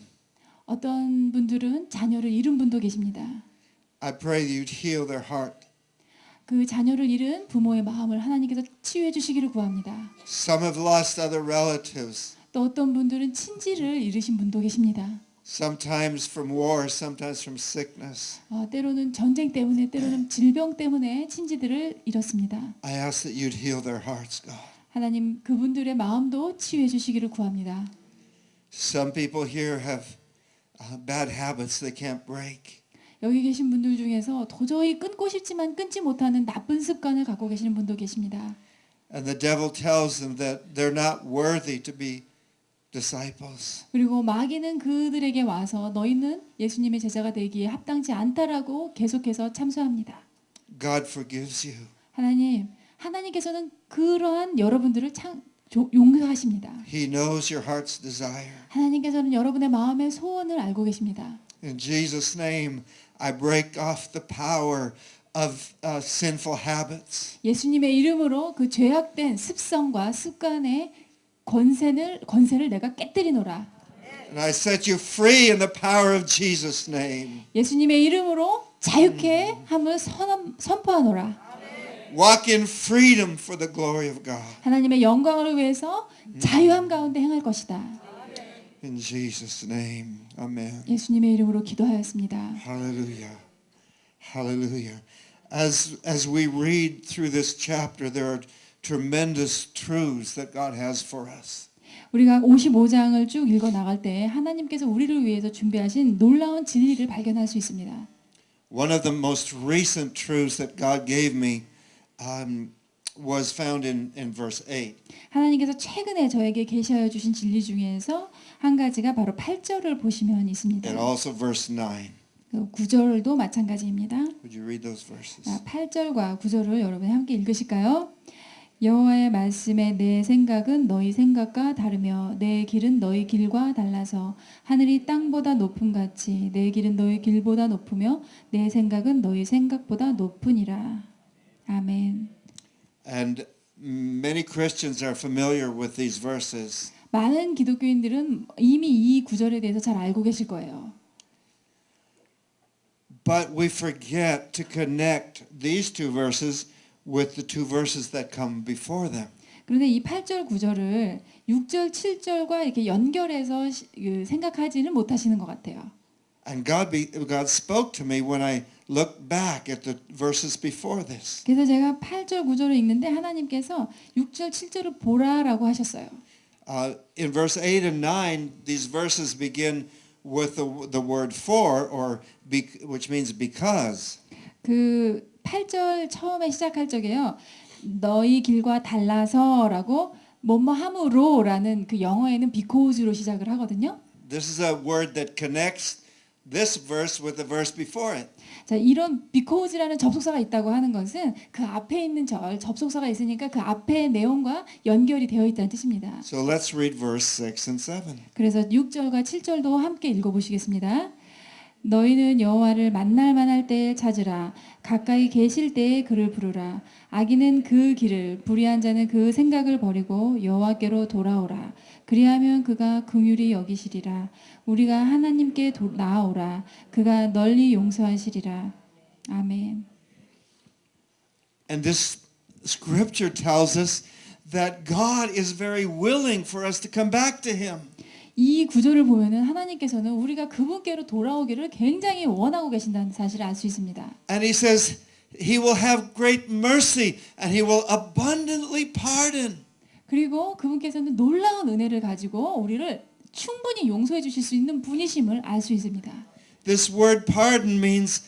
[SPEAKER 1] 어떤 분들은 자녀를 잃은 분도 계십니다.
[SPEAKER 2] I pray that you'd heal their heart.
[SPEAKER 1] 그 자녀를 잃은 부모의 마음을 하나님께서 치유해 주시기를 구합니다.
[SPEAKER 2] Some have lost other relatives.
[SPEAKER 1] 또 어떤 분들은 친지를 잃으신 분도 계십니다.
[SPEAKER 2] Sometimes from war, sometimes from sickness.
[SPEAKER 1] 때로는 전쟁 때문에 때로는 질병 때문에 친지들을 잃었습니다.
[SPEAKER 2] I ask that you'd heal their hearts, God.
[SPEAKER 1] 하나님 그분들의 마음도 치유해 주시기를 구합니다.
[SPEAKER 2] Some people here have bad habits they can't break.
[SPEAKER 1] 여기 계신 분들 중에서 도저히 끊고 싶지만 끊지 못하는 나쁜 습관을 갖고 계시는 분도 계십니다.
[SPEAKER 2] And the devil tells them that they're not worthy to be disciples.
[SPEAKER 1] 그리고 마귀는 그들에게 와서 너희는 예수님의 제자가 되기에 합당치 않다라고 계속해서 참소합니다.
[SPEAKER 2] God forgives you.
[SPEAKER 1] 하나님께서는 그러한 여러분들을 용서하십니다.
[SPEAKER 2] He knows your heart's desire.
[SPEAKER 1] 하나님께서는 여러분의 마음의 소원을 알고 계십니다.
[SPEAKER 2] In Jesus' name, I break off the power of sinful habits.
[SPEAKER 1] 예수님의 이름으로 그 죄악된 습성과 습관의 권세를 내가 깨뜨리노라.
[SPEAKER 2] And I set you free in the power of Jesus' name.
[SPEAKER 1] 예수님의 이름으로 자유케 함을 선포하노라.
[SPEAKER 2] Walk in freedom for the glory of God.
[SPEAKER 1] 하나님의 영광을 위해서 자유함 가운데 행할 것이다.
[SPEAKER 2] In Jesus' name, amen.
[SPEAKER 1] 예수님의 이름으로 기도하였습니다.
[SPEAKER 2] Hallelujah. Hallelujah. As we read through this chapter, there are tremendous truths that God has for us.
[SPEAKER 1] 우리가 55장을 쭉 읽어 나갈 때 하나님께서 우리를 위해서 준비하신 놀라운 진리를 발견할 수 있습니다.
[SPEAKER 2] One of the most recent truths that God gave me was found in verse 8.
[SPEAKER 1] 하나님께서 최근에 저에게 계시하여 주신 진리 중에서 한 가지가 바로 8절을 보시면 있습니다.
[SPEAKER 2] And also verse 9.
[SPEAKER 1] 9절도 마찬가지입니다.
[SPEAKER 2] Would you read those verses?
[SPEAKER 1] 8절과 9절을 여러분이 함께 읽으실까요? 여호와의 말씀에 내 생각은 너희 생각과 다르며 내 길은 너희 길과 달라서 하늘이 땅보다 높음 같이 내 길은 너희 길보다 높으며 내 생각은 너희 생각보다 높으니라. 아멘.
[SPEAKER 2] And many Christians are familiar with these verses.
[SPEAKER 1] 많은 기독교인들은 이미 이 구절에 대해서 잘 알고 계실 거예요.
[SPEAKER 2] But we forget to connect these two verses with the two verses that come before them.
[SPEAKER 1] 그런데 이 8절 9절을 6절 7절과 이렇게 연결해서 생각하지는 못하시는 것 같아요.
[SPEAKER 2] And God spoke to me when I looked back at the verses before this.
[SPEAKER 1] 그래서 제가 8절 9절을 읽는데 하나님께서 6절 7절을 보라라고 하셨어요.
[SPEAKER 2] In verse 8 and 9, these verses begin with the word for, which means because.
[SPEAKER 1] 그 8절 처음에 시작할 적에요. 너희 길과 달라서라고 뭐뭐 함으로라는 그 영어에는 because로 시작을 하거든요.
[SPEAKER 2] This is a word that connects this verse with the verse before it.
[SPEAKER 1] 자, 이런 because라는 접속사가 있다고 하는 것은 그 앞에 있는 접속사가 있으니까 그 앞의 내용과 연결이 되어 있다는 뜻입니다.
[SPEAKER 2] So let's read verse 6 and 7.
[SPEAKER 1] 그래서 6절과 7절도 함께 읽어보시겠습니다. 너희는 여호와를 만날 만할 때에 찾으라. 가까이 계실 때에 그를 부르라. 악인은 그 길을, 불의한 자는 그 생각을 버리고 여호와께로 돌아오라. 그리하면 그가 긍휼히 여기시리라. 우리가 하나님께 나아오라. 그가 널리 용서하시리라. 아멘.
[SPEAKER 2] And this scripture tells us that God is very willing for us to come back to Him.
[SPEAKER 1] 이 구절을 보면은 하나님께서는 우리가 그분께로 돌아오기를 굉장히 원하고 계신다는 사실을 알 수 있습니다.
[SPEAKER 2] And He says He will have great mercy and He will abundantly pardon.
[SPEAKER 1] 그리고 그분께서는 놀라운 은혜를 가지고 우리를 충분히 용서해 주실 수 있는 분이심을 알 수 있습니다.
[SPEAKER 2] This word pardon means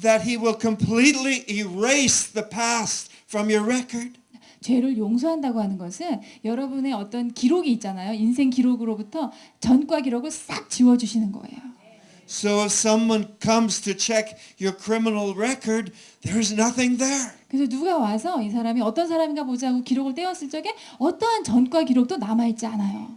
[SPEAKER 2] that He will completely erase the past from your record.
[SPEAKER 1] 죄를 용서한다고 하는 것은 여러분의 어떤 기록이 있잖아요. 인생 기록으로부터 전과 기록을 싹 지워주시는 거예요.
[SPEAKER 2] So if someone comes to check your criminal record, there's nothing there.
[SPEAKER 1] 그래서 누가 와서 이 사람이 어떤 사람인가 보자고 기록을 떼었을 적에 어떠한 전과 기록도 남아있지 않아요.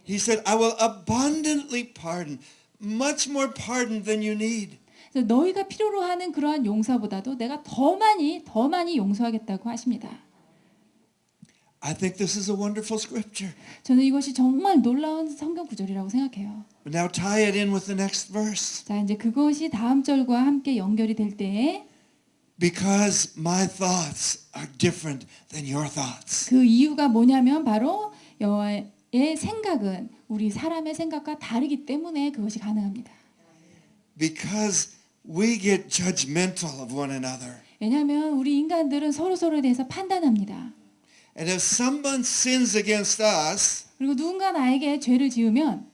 [SPEAKER 2] He said, I will abundantly pardon, much more pardon than you need.
[SPEAKER 1] 그래서 너희가 필요로 하는 그러한 용서보다도 내가 더 많이 용서하겠다고 하십니다.
[SPEAKER 2] I think this is a wonderful scripture.
[SPEAKER 1] 저는 이것이 정말 놀라운 성경 구절이라고 생각해요.
[SPEAKER 2] But now tie it in with the next verse.
[SPEAKER 1] 자, 이제 그것이 다음 절과 함께 연결이 될 때에
[SPEAKER 2] Because my thoughts are different than your thoughts.
[SPEAKER 1] 그 이유가 뭐냐면 바로 여호와의 생각은 우리 사람의 생각과 다르기 때문에 그것이 가능합니다.
[SPEAKER 2] Because we get judgmental of one another.
[SPEAKER 1] 왜냐하면 우리 인간들은 서로에 대해서 판단합니다.
[SPEAKER 2] And if someone sins against us,
[SPEAKER 1] 그리고 누군가 나에게 죄를 지으면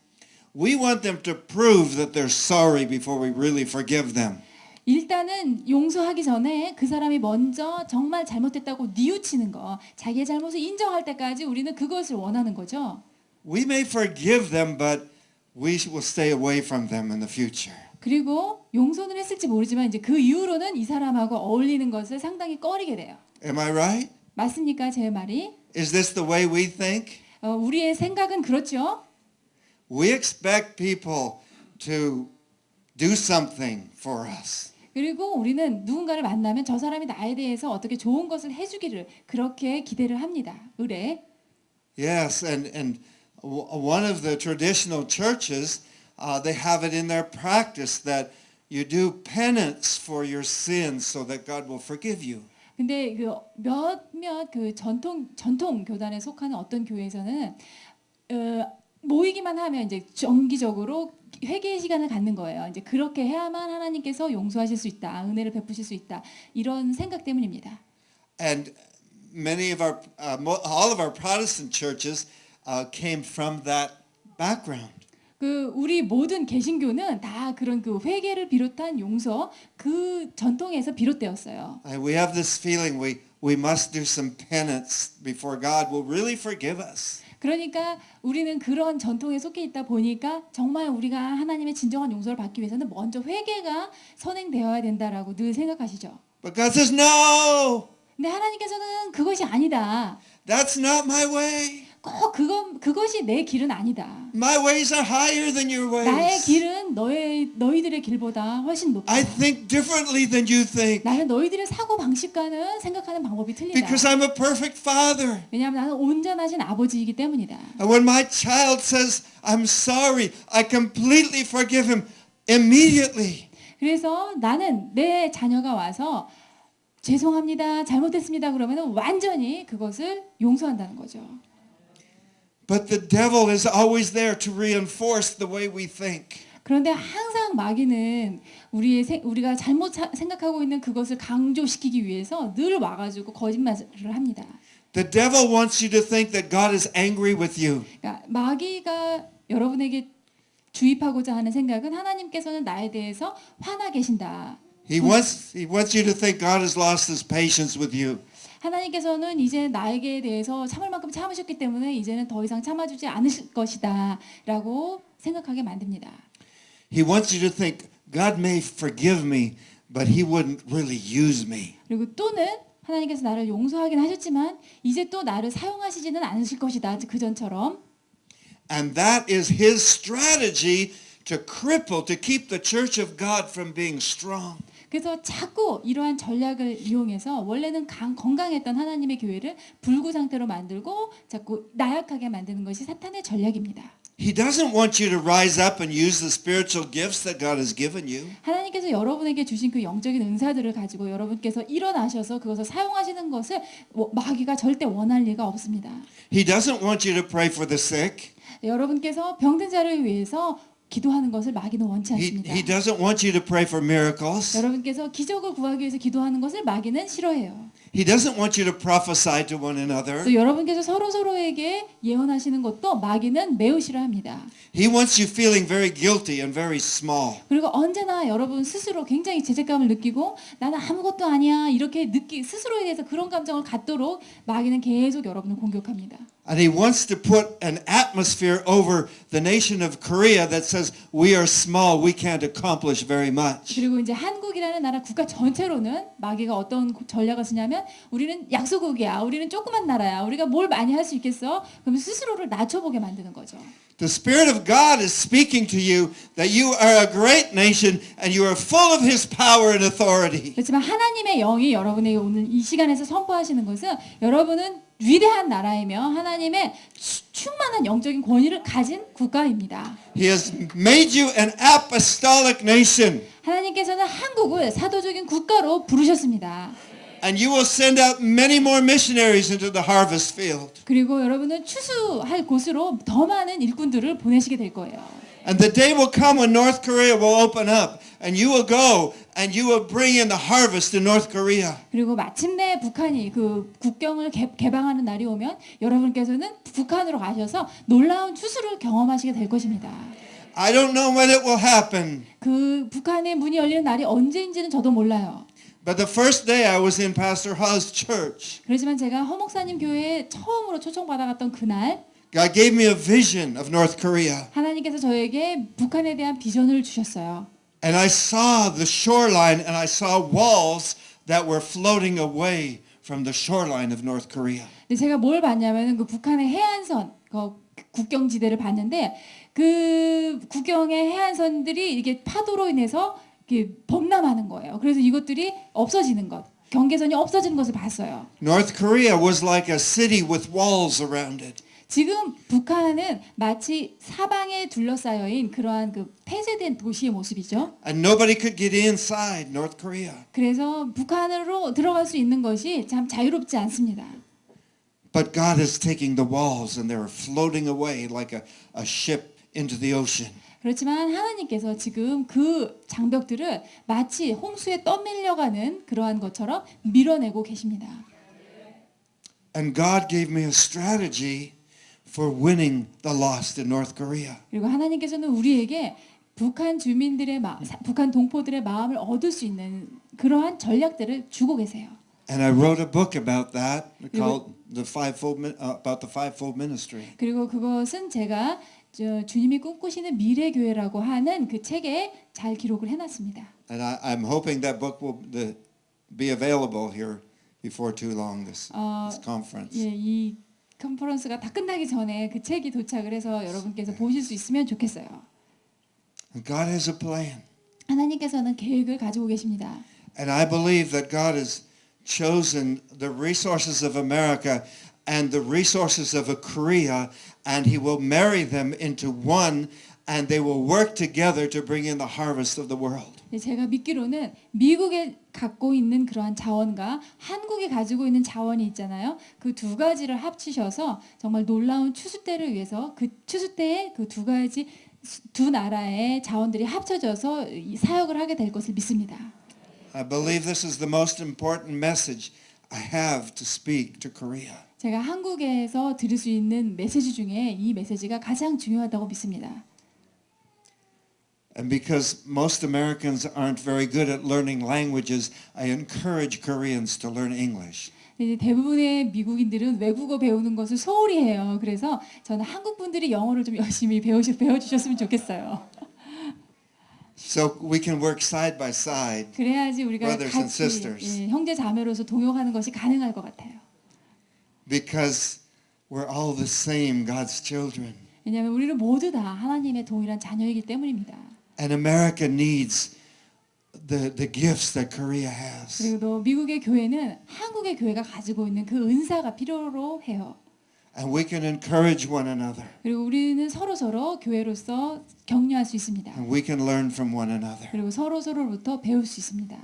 [SPEAKER 2] we want them to prove that they're sorry before we really forgive them.
[SPEAKER 1] 일단은 용서하기 전에 그 사람이 먼저 정말 잘못했다고 뉘우치는 거, 자기의 잘못을 인정할 때까지 우리는 그것을 원하는 거죠.
[SPEAKER 2] We may forgive them, but we will stay away from them in the future.
[SPEAKER 1] 그리고 용서는 했을지 모르지만 이제 그 이후로는 이 사람하고 어울리는 것을 상당히 꺼리게 돼요.
[SPEAKER 2] Am I right?
[SPEAKER 1] 맞습니까? 제 말이?
[SPEAKER 2] Is this the way we think?
[SPEAKER 1] 우리의 생각은 그렇죠.
[SPEAKER 2] We expect people to do something for us.
[SPEAKER 1] 그리고 우리는 누군가를 만나면 저 사람이 나에 대해서 어떻게 좋은 것을 해주기를 그렇게 기대를 합니다. 의뢰.
[SPEAKER 2] Yes, and one of the traditional churches, they have it in their practice that you do penance for your sins so that God will forgive you.
[SPEAKER 1] 근데 그 몇몇 그 전통 교단에 속하는 어떤 교회에서는 모이기만 하면 이제 정기적으로 회개 시간을 갖는 거예요. 이제 그렇게 해야만 하나님께서 용서하실 수 있다, 은혜를 베푸실 수 있다 이런 생각 때문입니다.
[SPEAKER 2] And many of our, all of our Protestant churches came from that background.
[SPEAKER 1] 그 우리 모든 개신교는 다 그런 그 회개를 비롯한 용서 그 전통에서 비롯되었어요.
[SPEAKER 2] And we have this feeling we must do some penance before God will really forgive us.
[SPEAKER 1] 그러니까 우리는 그런 전통에 속해 있다 보니까 정말 우리가 하나님의 진정한 용서를 받기 위해서는 먼저 회개가 선행되어야 된다라고 늘 생각하시죠.
[SPEAKER 2] But God says, no,
[SPEAKER 1] 근데 하나님께서는 그것이 아니다.
[SPEAKER 2] that's not my way.
[SPEAKER 1] 꼭 그것이 내 길은 아니다.
[SPEAKER 2] My ways are higher than your
[SPEAKER 1] 나의
[SPEAKER 2] ways.
[SPEAKER 1] 길은 너희들의 길보다 훨씬 높다.
[SPEAKER 2] I think differently than you think
[SPEAKER 1] 나는 너희들의 사고 방식과는 생각하는 방법이 틀리다.
[SPEAKER 2] because I'm a perfect father.
[SPEAKER 1] 왜냐하면 나는 온전하신 아버지이기 때문이다.
[SPEAKER 2] And when my child says, I'm sorry, I completely forgive him immediately.
[SPEAKER 1] 그래서 나는 내 자녀가 와서 죄송합니다, 잘못했습니다 그러면 완전히 그것을 용서한다는 거죠.
[SPEAKER 2] But the devil is always there to reinforce the way we think.
[SPEAKER 1] 그런데 항상 마귀는 우리가 잘못 생각하고 있는 그것을 강조시키기 위해서 늘 와가지고 거짓말을 합니다.
[SPEAKER 2] The devil wants you to think that God is angry with you.
[SPEAKER 1] 그러니까 마귀가 여러분에게 주입하고자 하는 생각은 하나님께서는 나에 대해서 화나 계신다.
[SPEAKER 2] He wants you to think God has lost his patience with you.
[SPEAKER 1] 하나님께서는 이제 나에게 대해서 참을 만큼 참으셨기 때문에 이제는 더 이상 참아주지 않으실 것이다 라고 생각하게 만듭니다.
[SPEAKER 2] He wants you to think God may forgive me, but he wouldn't really use me.
[SPEAKER 1] 그리고 또는 하나님께서 나를 용서하긴 하셨지만 이제 또 나를 사용하시지는 않으실 것이다. 그전처럼.
[SPEAKER 2] And that is his strategy to cripple, to keep the church of God from being strong.
[SPEAKER 1] 그래서 자꾸 이러한 전략을 이용해서 원래는 건강했던 하나님의 교회를 불구 상태로 만들고 자꾸 나약하게 만드는 것이 사탄의 전략입니다.
[SPEAKER 2] He doesn't want you to rise up and use the spiritual gifts that God has given you.
[SPEAKER 1] 하나님께서 여러분에게 주신 그 영적인 은사들을 가지고 여러분께서 일어나셔서 그것을 사용하시는 것을 마귀가 절대 원할 리가 없습니다.
[SPEAKER 2] He doesn't want you to pray for the sick.
[SPEAKER 1] 여러분께서 병든 자를 위해서 기도하는 것을 마귀는 원치 않습니다.
[SPEAKER 2] He doesn't want you to pray for miracles.
[SPEAKER 1] 여러분께서 기적을 구하기 위해서 기도하는 것을 마귀는 싫어해요.
[SPEAKER 2] He doesn't want you to prophesy to one another.
[SPEAKER 1] 또 여러분께서 서로에게 예언하시는 것도 마귀는 매우 싫어합니다.
[SPEAKER 2] He wants you feeling very guilty and very small.
[SPEAKER 1] 그리고 언제나 여러분 스스로 굉장히 죄책감을 느끼고 나는 아무것도 아니야 이렇게 스스로에 대해서 그런 감정을 갖도록 마귀는 계속 여러분을 공격합니다.
[SPEAKER 2] And he wants to put an atmosphere over the nation of Korea that says we are small, we can't accomplish very much.
[SPEAKER 1] 그리고 이제 한국이라는 나라 국가 전체로는 마귀가 어떤 전략을 쓰냐면 우리는 약소국이야, 우리는 조그만 나라야, 우리가 뭘 많이 할 수 있겠어? 그럼 스스로를 낮춰보게 만드는 거죠.
[SPEAKER 2] The Spirit of God is speaking to you that you are a great nation and you are full of His power and authority.
[SPEAKER 1] 그렇지만 하나님의 영이 여러분에게 오늘 이 시간에서 선포하시는 것은 여러분은 위대한 나라이며 하나님의 충만한 영적인 권위를 가진 국가입니다.
[SPEAKER 2] He has made you an apostolic nation.
[SPEAKER 1] 하나님께서는 한국을 사도적인 국가로 부르셨습니다.
[SPEAKER 2] And you will send out many more missionaries into the harvest field.
[SPEAKER 1] 그리고 여러분은 추수할 곳으로 더 많은 일꾼들을 보내시게 될 거예요.
[SPEAKER 2] And the day will come when North Korea will open up and you will go and you will bring in the harvest in North Korea.
[SPEAKER 1] 그리고 마침내 북한이 그 국경을 개방하는 날이 오면 여러분께서는 북한으로 가셔서 놀라운 추수를 경험하시게 될 것입니다.
[SPEAKER 2] I don't know when it will happen.
[SPEAKER 1] 그 북한의 문이 열리는 날이 언제인지는 저도 몰라요.
[SPEAKER 2] But the first day I was in Pastor Ha's church,
[SPEAKER 1] 그렇지만 제가 허 목사님 교회에 처음으로 초청받아갔던 그날
[SPEAKER 2] God gave me a vision of North Korea.
[SPEAKER 1] 하나님께서 저에게 북한에 대한 비전을 주셨어요.
[SPEAKER 2] And I saw the shoreline and I saw walls that were floating away from the shoreline of North Korea.
[SPEAKER 1] 근데 제가 뭘 봤냐면은 그 북한의 해안선 그 국경지대를 봤는데 그 국경의 해안선들이 이게 파도로 인해서 이렇게 범람하는 거예요. 그래서 이것들이 없어지는 것, 경계선이 없어지는 것을 봤어요.
[SPEAKER 2] North Korea was like a city with walls around it.
[SPEAKER 1] 지금 북한은 마치 사방에 둘러싸여인 그러한 그 폐쇄된 도시의 모습이죠.
[SPEAKER 2] And nobody could get inside North Korea.
[SPEAKER 1] 그래서 북한으로 들어갈 수 있는 것이 참 자유롭지 않습니다.
[SPEAKER 2] But God is taking the walls and they're floating away like a ship into the ocean.
[SPEAKER 1] 그렇지만 하나님께서 지금 그 장벽들을 마치 홍수에 떠밀려가는 그러한 것처럼 밀어내고 계십니다.
[SPEAKER 2] And God gave me a strategy for winning the lost in North Korea.
[SPEAKER 1] 그리고 하나님께서는 우리에게 북한 주민들의 북한 동포들의 마음을 얻을 수 있는 그러한 전략들을 주고 계세요.
[SPEAKER 2] And I wrote a book about that called about the fivefold ministry.
[SPEAKER 1] 그리고 그것은 제가 주님이 꿈꾸시는 미래 교회라고 하는 그 책에 잘 기록을 해놨습니다.
[SPEAKER 2] And I'm hoping that book will be available here before too long. This conference.
[SPEAKER 1] 예, 이 컨퍼런스가 다 끝나기 전에 그 책이 도착을 해서 여러분께서 보실 수 있으면 좋겠어요.
[SPEAKER 2] And God has a plan.
[SPEAKER 1] 하나님께서는 계획을 가지고 계십니다.
[SPEAKER 2] And I believe that God has chosen the resources of America and the resources of Korea, and He will marry them into one, and they will work together to bring in the harvest of the world.
[SPEAKER 1] 제가 믿기로는 미국에 갖고 있는 그러한 자원과 한국이 가지고 있는 자원이 있잖아요. 그 두 가지를 합치셔서 정말 놀라운 추수 때를 위해서 그 추수 때에 그 두 나라의 자원들이 합쳐져서 사역을 하게 될 것을 믿습니다.
[SPEAKER 2] I believe this is the most important message I have to speak to Korea.
[SPEAKER 1] 제가 한국에서 들을 수 있는 메시지 중에 이 메시지가 가장 중요하다고 믿습니다.
[SPEAKER 2] And because most Americans aren't very good at learning languages, I encourage Koreans to learn English.
[SPEAKER 1] 이제 대부분의 미국인들은 외국어 배우는 것을 소홀히 해요. 그래서 저는 한국 분들이 영어를 좀 열심히 배워주셨으면 좋겠어요.
[SPEAKER 2] So we can work side by side.
[SPEAKER 1] 그래야지 우리가
[SPEAKER 2] Brothers and
[SPEAKER 1] 같이
[SPEAKER 2] sisters.
[SPEAKER 1] 형제 자매로서 동역하는 것이 가능할 것 같아요.
[SPEAKER 2] Because we're all the same, God's children.
[SPEAKER 1] 왜냐하면 우리는 모두 다 하나님의 동일한 자녀이기 때문입니다.
[SPEAKER 2] And America needs the gifts that Korea has.
[SPEAKER 1] 그리고 또 미국의 교회는 한국의 교회가 가지고 있는 그 은사가 필요로 해요.
[SPEAKER 2] And we can encourage one another.
[SPEAKER 1] 그리고 우리는 서로 교회로서 격려할 수 있습니다.
[SPEAKER 2] And we can learn from one another.
[SPEAKER 1] 그리고 서로로부터 배울 수 있습니다.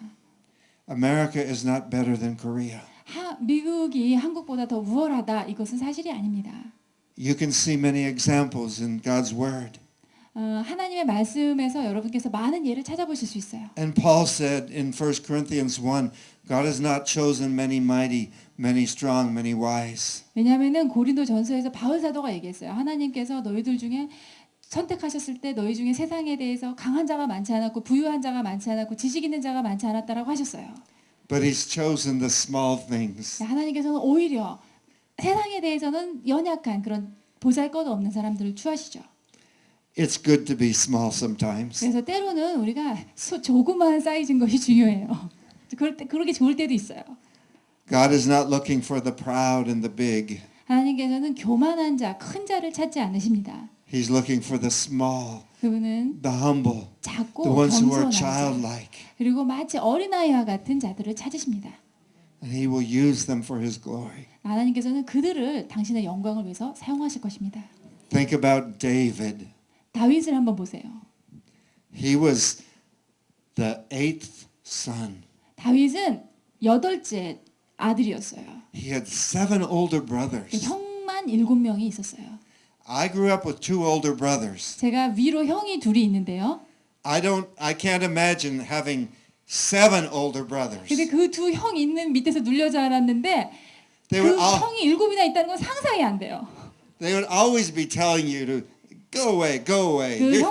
[SPEAKER 2] America is not better than Korea.
[SPEAKER 1] 미국이 한국보다 더 우월하다 이것은 사실이 아닙니다.
[SPEAKER 2] You can see many examples in God's word.
[SPEAKER 1] 하나님의 말씀에서 여러분께서 많은 예를 찾아보실 수 있어요.
[SPEAKER 2] And Paul said in 1 Corinthians 1, God has not chosen many mighty, many strong, many wise.
[SPEAKER 1] 왜냐하면은 고린도 전서에서 바울 사도가 얘기했어요. 하나님께서 너희들 중에 선택하셨을 때 너희 중에 세상에 대해서 강한 자가 많지 않았고 부유한 자가 많지 않았고 지식 있는 자가 많지 않았다라고 하셨어요.
[SPEAKER 2] But he's chosen the small things.
[SPEAKER 1] 하나님께서는 오히려 세상에 대해서는 연약한 그런 보잘것없는 사람들을 추하시죠.
[SPEAKER 2] It's good to be small sometimes.
[SPEAKER 1] 그래서 때로는 우리가 조그마한 사이즈인 것이 중요해요. 그렇게 좋을 때도 있어요.
[SPEAKER 2] God is not looking for the proud and the big.
[SPEAKER 1] 하나님께서는 교만한 자, 큰 자를 찾지 않으십니다.
[SPEAKER 2] He's looking for the small,
[SPEAKER 1] 그분은
[SPEAKER 2] the humble,
[SPEAKER 1] 작고
[SPEAKER 2] the ones who are
[SPEAKER 1] 겸손한 자,
[SPEAKER 2] childlike.
[SPEAKER 1] 그리고 마치 어린아이와 같은 자들을 찾으십니다.
[SPEAKER 2] And he will use them for his glory.
[SPEAKER 1] 하나님께서는 그들을 당신의 영광을 위해서 사용하실 것입니다.
[SPEAKER 2] Think about David.
[SPEAKER 1] 다윗을 한번 보세요.
[SPEAKER 2] He was the 8th son.
[SPEAKER 1] 다윗은 8째 아들이었어요.
[SPEAKER 2] He had 7 older brothers.
[SPEAKER 1] 형만 7명이 있었어요.
[SPEAKER 2] I grew up with 2 older brothers.
[SPEAKER 1] 제가 위로 형이 둘이 있는데요.
[SPEAKER 2] I can't imagine having 7 older brothers.
[SPEAKER 1] 근데 그 두 형 있는 밑에서 눌려 자랐는데 그
[SPEAKER 2] They would
[SPEAKER 1] 형이 7이나 있다는 건 상상이 안 돼요.
[SPEAKER 2] they would always be telling you to go away, go away.
[SPEAKER 1] 그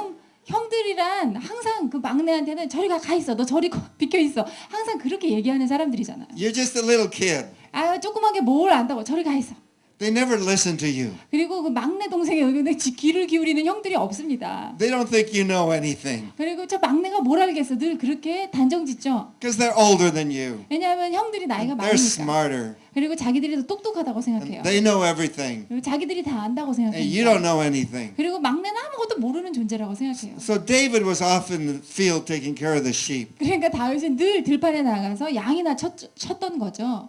[SPEAKER 1] 형들이란 항상 그 막내한테는 저리 가 있어. 너 저리 비켜 있어. 항상 그렇게 얘기하는 사람들이잖아요.
[SPEAKER 2] You're just a little kid.
[SPEAKER 1] 아, 조그만 게 뭘 안다고. 저리 가 있어.
[SPEAKER 2] They never listen to you.
[SPEAKER 1] 그리고 그 막내 동생의 의견에 귀를 기울이는 형들이 없습니다.
[SPEAKER 2] They don't think you know anything
[SPEAKER 1] 그리고 저 막내가 뭘 알겠어. 늘 그렇게 단정짓죠.
[SPEAKER 2] because they're older than you.
[SPEAKER 1] 왜냐하면 형들이 나이가
[SPEAKER 2] They're
[SPEAKER 1] 많으니까.
[SPEAKER 2] smarter.
[SPEAKER 1] 그리고 자기들이 더 똑똑하다고 생각해요.
[SPEAKER 2] They know everything.
[SPEAKER 1] 그리고 자기들이 다 안다고
[SPEAKER 2] And you don't
[SPEAKER 1] 생각해요.
[SPEAKER 2] know anything.
[SPEAKER 1] 그리고 막내는 아무것도 모르는 존재라고 생각해요.
[SPEAKER 2] So David was off in the field taking care of the sheep.
[SPEAKER 1] 그러니까 다윗은 늘 들판에 나가서 양이나 쳤던 거죠.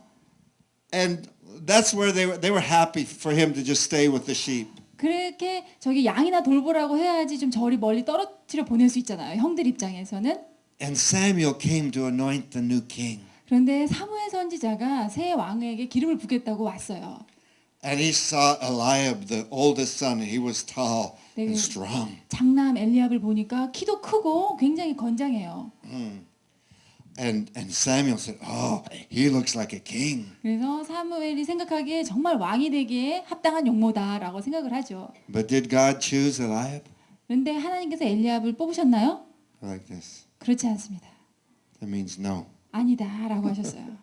[SPEAKER 2] And that's where they were happy for him to just stay with the sheep.
[SPEAKER 1] 그렇게 저기 양이나 돌보라고 해야지 좀 저리 멀리 떨어뜨려 보낼 수 있잖아요. 형들 입장에서는.
[SPEAKER 2] And Samuel came to anoint the new king.
[SPEAKER 1] 그런데 사무엘 선지자가 새 왕에게 기름을 붓겠다고 왔어요.
[SPEAKER 2] And he saw Eliab, the oldest son, and he was tall and strong.
[SPEAKER 1] 장남 엘리압을 보니까 키도 크고 굉장히 건장해요.
[SPEAKER 2] And Samuel said, "Oh, he looks like a king."
[SPEAKER 1] 그래서 사무엘이 생각하기에 정말 왕이 되기에 합당한 용모다라고 생각을 하죠.
[SPEAKER 2] But did God choose Eliab?
[SPEAKER 1] 그런데 하나님께서 엘리압을 뽑으셨나요?
[SPEAKER 2] Like this.
[SPEAKER 1] 그렇지 않습니다.
[SPEAKER 2] That means no.
[SPEAKER 1] 아니다라고 하셨어요.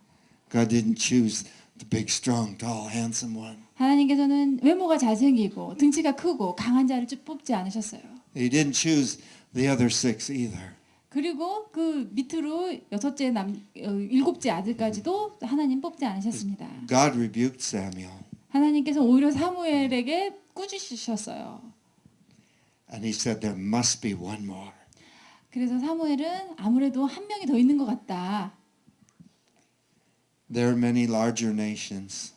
[SPEAKER 2] God didn't choose the big, strong, tall, handsome one.
[SPEAKER 1] 하나님께서는 외모가 잘생기고 등치가 크고 강한 자를 쭉 뽑지 않으셨어요.
[SPEAKER 2] He didn't choose the other 6 either.
[SPEAKER 1] 그리고 그 밑으로 7째 아들까지도 하나님 뽑지 않으셨습니다.
[SPEAKER 2] God rebuked Samuel.
[SPEAKER 1] 하나님께서 오히려 사무엘에게 꾸짖으셨어요.
[SPEAKER 2] And he said, there must be one more.
[SPEAKER 1] 그래서 사무엘은 아무래도 한 명이 더 있는 것 같다.
[SPEAKER 2] There are many larger nations.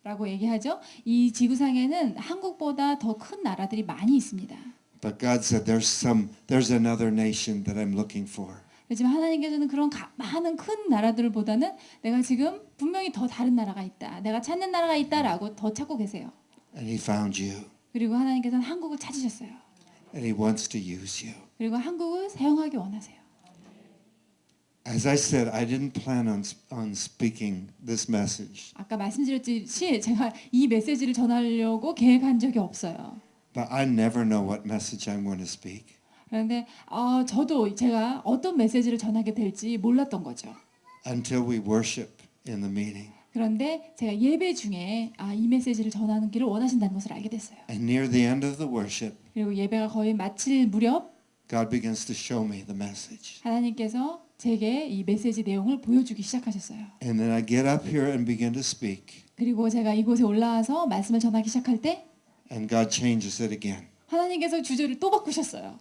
[SPEAKER 1] 라고 얘기하죠. 이 지구상에는 한국보다 더 큰 나라들이 많이 있습니다.
[SPEAKER 2] But God said, there's another nation that I'm looking for.
[SPEAKER 1] 하지만 하나님께서는 그런 많은 큰 나라들보다는 내가 지금 분명히 더 다른 나라가 있다. 내가 찾는 나라가 있다라고 더 찾고 계세요.
[SPEAKER 2] And he found you.
[SPEAKER 1] 그리고 하나님께서는 한국을 찾으셨어요.
[SPEAKER 2] And he wants to use you.
[SPEAKER 1] 그리고 한국을 사용하기 원하세요.
[SPEAKER 2] As I said, I didn't plan on speaking this message.
[SPEAKER 1] 아까 말씀드렸듯이 제가 이 메시지를 전하려고 계획한 적이 없어요.
[SPEAKER 2] But I never know what message I'm going to speak.
[SPEAKER 1] 그런데 저도 제가 어떤 메시지를 전하게 될지 몰랐던 거죠.
[SPEAKER 2] Until we worship in the meeting.
[SPEAKER 1] 그런데 제가 예배 중에 이 메시지를 전하는 길을 원하신다는 것을 알게 됐어요.
[SPEAKER 2] And near the end of the worship,
[SPEAKER 1] 그리고 예배가 거의 마칠 무렵
[SPEAKER 2] God begins to show me the message.
[SPEAKER 1] 하나님께서 제게 이 메시지 내용을 보여주기 시작하셨어요.
[SPEAKER 2] And then I get up here and begin to speak.
[SPEAKER 1] 그리고 제가 이곳에 올라와서 말씀을 전하기 시작할 때
[SPEAKER 2] And God changes it again.
[SPEAKER 1] 하나님께서 주제를 또 바꾸셨어요.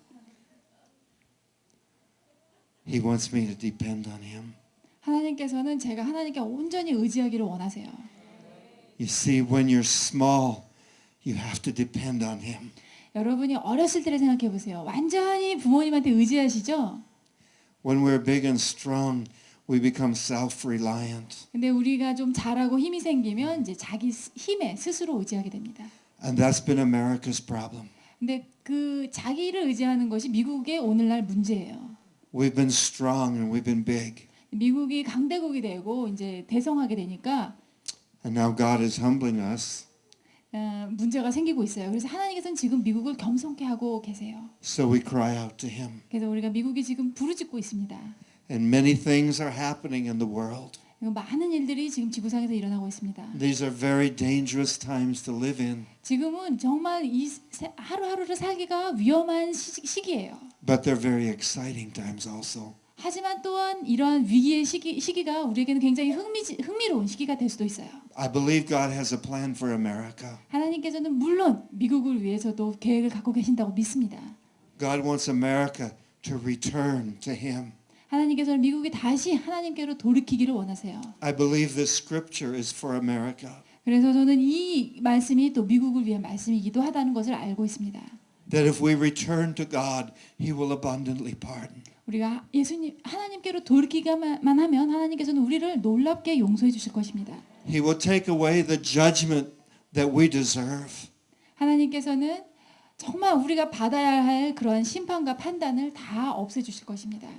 [SPEAKER 2] He wants me to depend on Him.
[SPEAKER 1] 하나님께서는 제가 하나님께 온전히 의지하기를 원하세요.
[SPEAKER 2] You see, when you're small, you have to depend on Him.
[SPEAKER 1] 여러분이 어렸을 때를 생각해 보세요. 완전히 부모님한테 의지하시죠?
[SPEAKER 2] When we're big and strong, we become self-reliant.
[SPEAKER 1] 근데 우리가 좀 잘하고 힘이 생기면 이제 자기 힘에 스스로 의지하게 됩니다.
[SPEAKER 2] And that's been America's problem.
[SPEAKER 1] 근데 그 자기를 의지하는 것이 미국의 오늘날 문제예요.
[SPEAKER 2] We've been strong and we've been big.
[SPEAKER 1] 미국이 강대국이 되고 이제 대성하게 되니까
[SPEAKER 2] And now God is humbling us.
[SPEAKER 1] 문제가 생기고 있어요. 그래서 하나님께서는 지금 미국을 겸손케 하고 계세요.
[SPEAKER 2] So we cry out to Him.
[SPEAKER 1] 그래서 우리가 미국이 지금 부르짖고 있습니다.
[SPEAKER 2] And many things are happening in the world.
[SPEAKER 1] 많은 일들이 지금 지구상에서 일어나고 있습니다.
[SPEAKER 2] These are very dangerous times to live in.
[SPEAKER 1] 지금은 정말 이 하루하루를 살기가 위험한 시기예요.
[SPEAKER 2] But they're very exciting times also.
[SPEAKER 1] 하지만 또한 이러한 위기의 시기가 우리에게는 굉장히 흥미로운 시기가 될 수도 있어요.
[SPEAKER 2] I believe God has a plan for America.
[SPEAKER 1] 하나님께서는 물론 미국을 위해서도 계획을 갖고 계신다고 믿습니다.
[SPEAKER 2] God wants America to return to Him.
[SPEAKER 1] 하나님께서는 미국이 다시 하나님께로 돌이키기를 원하세요.
[SPEAKER 2] I believe this scripture is for America.
[SPEAKER 1] 그래서 저는 이 말씀이 또 미국을 위한 말씀이기도 하다는 것을 알고 있습니다.
[SPEAKER 2] That if we return to God, He will abundantly pardon.
[SPEAKER 1] 우리가 하나님께로 돌이키기만 하면 하나님께서는 우리를 놀랍게 용서해 주실 것입니다.
[SPEAKER 2] He will take away the judgment that we deserve.
[SPEAKER 1] 하나님께서는 정말 우리가 받아야 할 그러한 심판과 판단을 다 없애 주실 것입니다.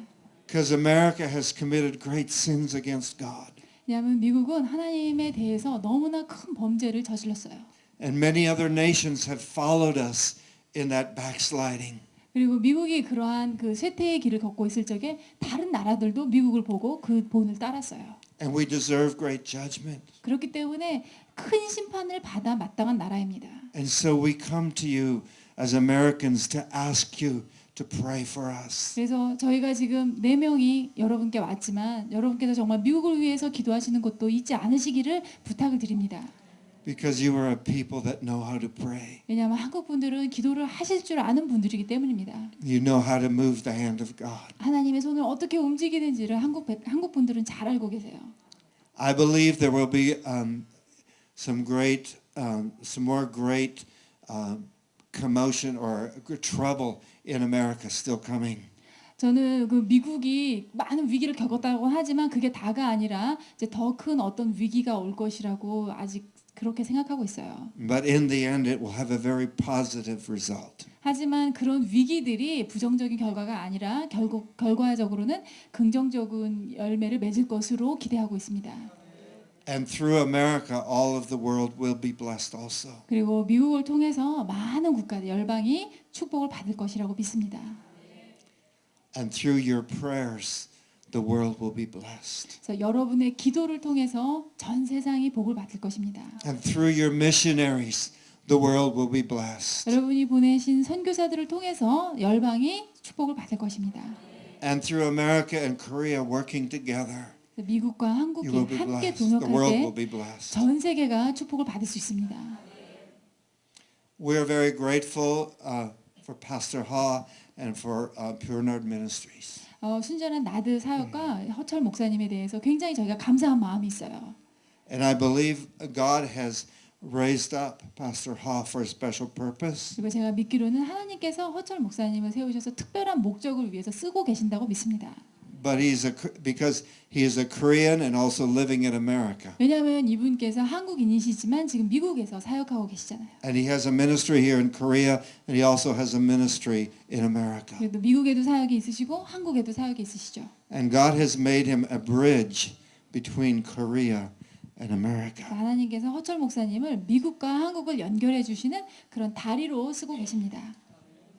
[SPEAKER 2] Because America has committed great sins against God.
[SPEAKER 1] 왜냐하면 미국은 하나님에 대해서 너무나 큰 범죄를 저질렀어요.
[SPEAKER 2] And many other nations have followed us in that backsliding.
[SPEAKER 1] 그리고 미국이 그러한 그 쇠퇴의 길을 걷고 있을 적에 다른 나라들도 미국을 보고 그 본을 따랐어요.
[SPEAKER 2] And we deserve great judgment.
[SPEAKER 1] 그렇기 때문에 큰 심판을 받아 마땅한 나라입니다.
[SPEAKER 2] And so we come to you as Americans to ask you to pray for us.
[SPEAKER 1] 그래서 저희가 지금 4명이 여러분께 왔지만 여러분께서 정말 미국을 위해서 기도하시는 것도 잊지 않으시기를 부탁을 드립니다.
[SPEAKER 2] Because you are a people that know how to pray.
[SPEAKER 1] 왜냐하면 한국 분들은 기도를 하실 줄 아는 분들이기 때문입니다.
[SPEAKER 2] You know how to move the hand of God.
[SPEAKER 1] 하나님의 손을 어떻게 움직이는지를 한국 분들은 잘 알고 계세요.
[SPEAKER 2] I believe there will be some more great commotion or trouble in America still coming.
[SPEAKER 1] 저는 그 미국이 많은 위기를 겪었다고 하지만 그게 다가 아니라 이제 더 큰 어떤 위기가 올 것이라고 아직 그렇게 생각하고 있어요.
[SPEAKER 2] But in the end, it will have a very positive result.
[SPEAKER 1] 하지만 그런 위기들이 부정적인 결과가 아니라 결과적으로는 긍정적인 열매를 맺을 것으로 기대하고 있습니다.
[SPEAKER 2] And through America, all of the world will be blessed also.
[SPEAKER 1] 그리고 미국을 통해서 많은 국가들 열방이 축복을 받을 것이라고 믿습니다.
[SPEAKER 2] And through your prayers, the world will be blessed.
[SPEAKER 1] 그래서 여러분의 기도를 통해서 전 세상이 복을 받을 것입니다.
[SPEAKER 2] And through your missionaries, the world will be blessed.
[SPEAKER 1] 여러분이 보내신 선교사들을 통해서 열방이 축복을 받을 것입니다.
[SPEAKER 2] And through America and Korea working together,
[SPEAKER 1] 미국과 한국이
[SPEAKER 2] you will be
[SPEAKER 1] 함께
[SPEAKER 2] blessed. The world will
[SPEAKER 1] 동역할
[SPEAKER 2] be
[SPEAKER 1] 때
[SPEAKER 2] blessed.
[SPEAKER 1] 전 세계가 축복을 받을 수 있습니다.
[SPEAKER 2] We are very grateful for Pastor Ha and for Pure Nord Ministries.
[SPEAKER 1] 순전한 나드 사역과 허철 목사님에 대해서 굉장히 저희가 감사한 마음이 있어요.
[SPEAKER 2] And I believe God has raised up Pastor Ha for a special purpose.
[SPEAKER 1] 그리고 제가 믿기로는 하나님께서 허철 목사님을 세우셔서 특별한 목적을 위해서 쓰고 계신다고 믿습니다.
[SPEAKER 2] But because he is a Korean and also living in America.
[SPEAKER 1] 왜냐하면 이분께서 한국인이시지만 지금 미국에서 사역하고 계시잖아요.
[SPEAKER 2] And he has a ministry here in Korea and he also has a ministry in America.
[SPEAKER 1] 그래도 미국에도 사역이 있으시고 한국에도 사역이 있으시죠.
[SPEAKER 2] And God has made him a bridge between Korea and America.
[SPEAKER 1] 하나님께서 허철 목사님을 미국과 한국을 연결해 주시는 그런 다리로 쓰고 계십니다.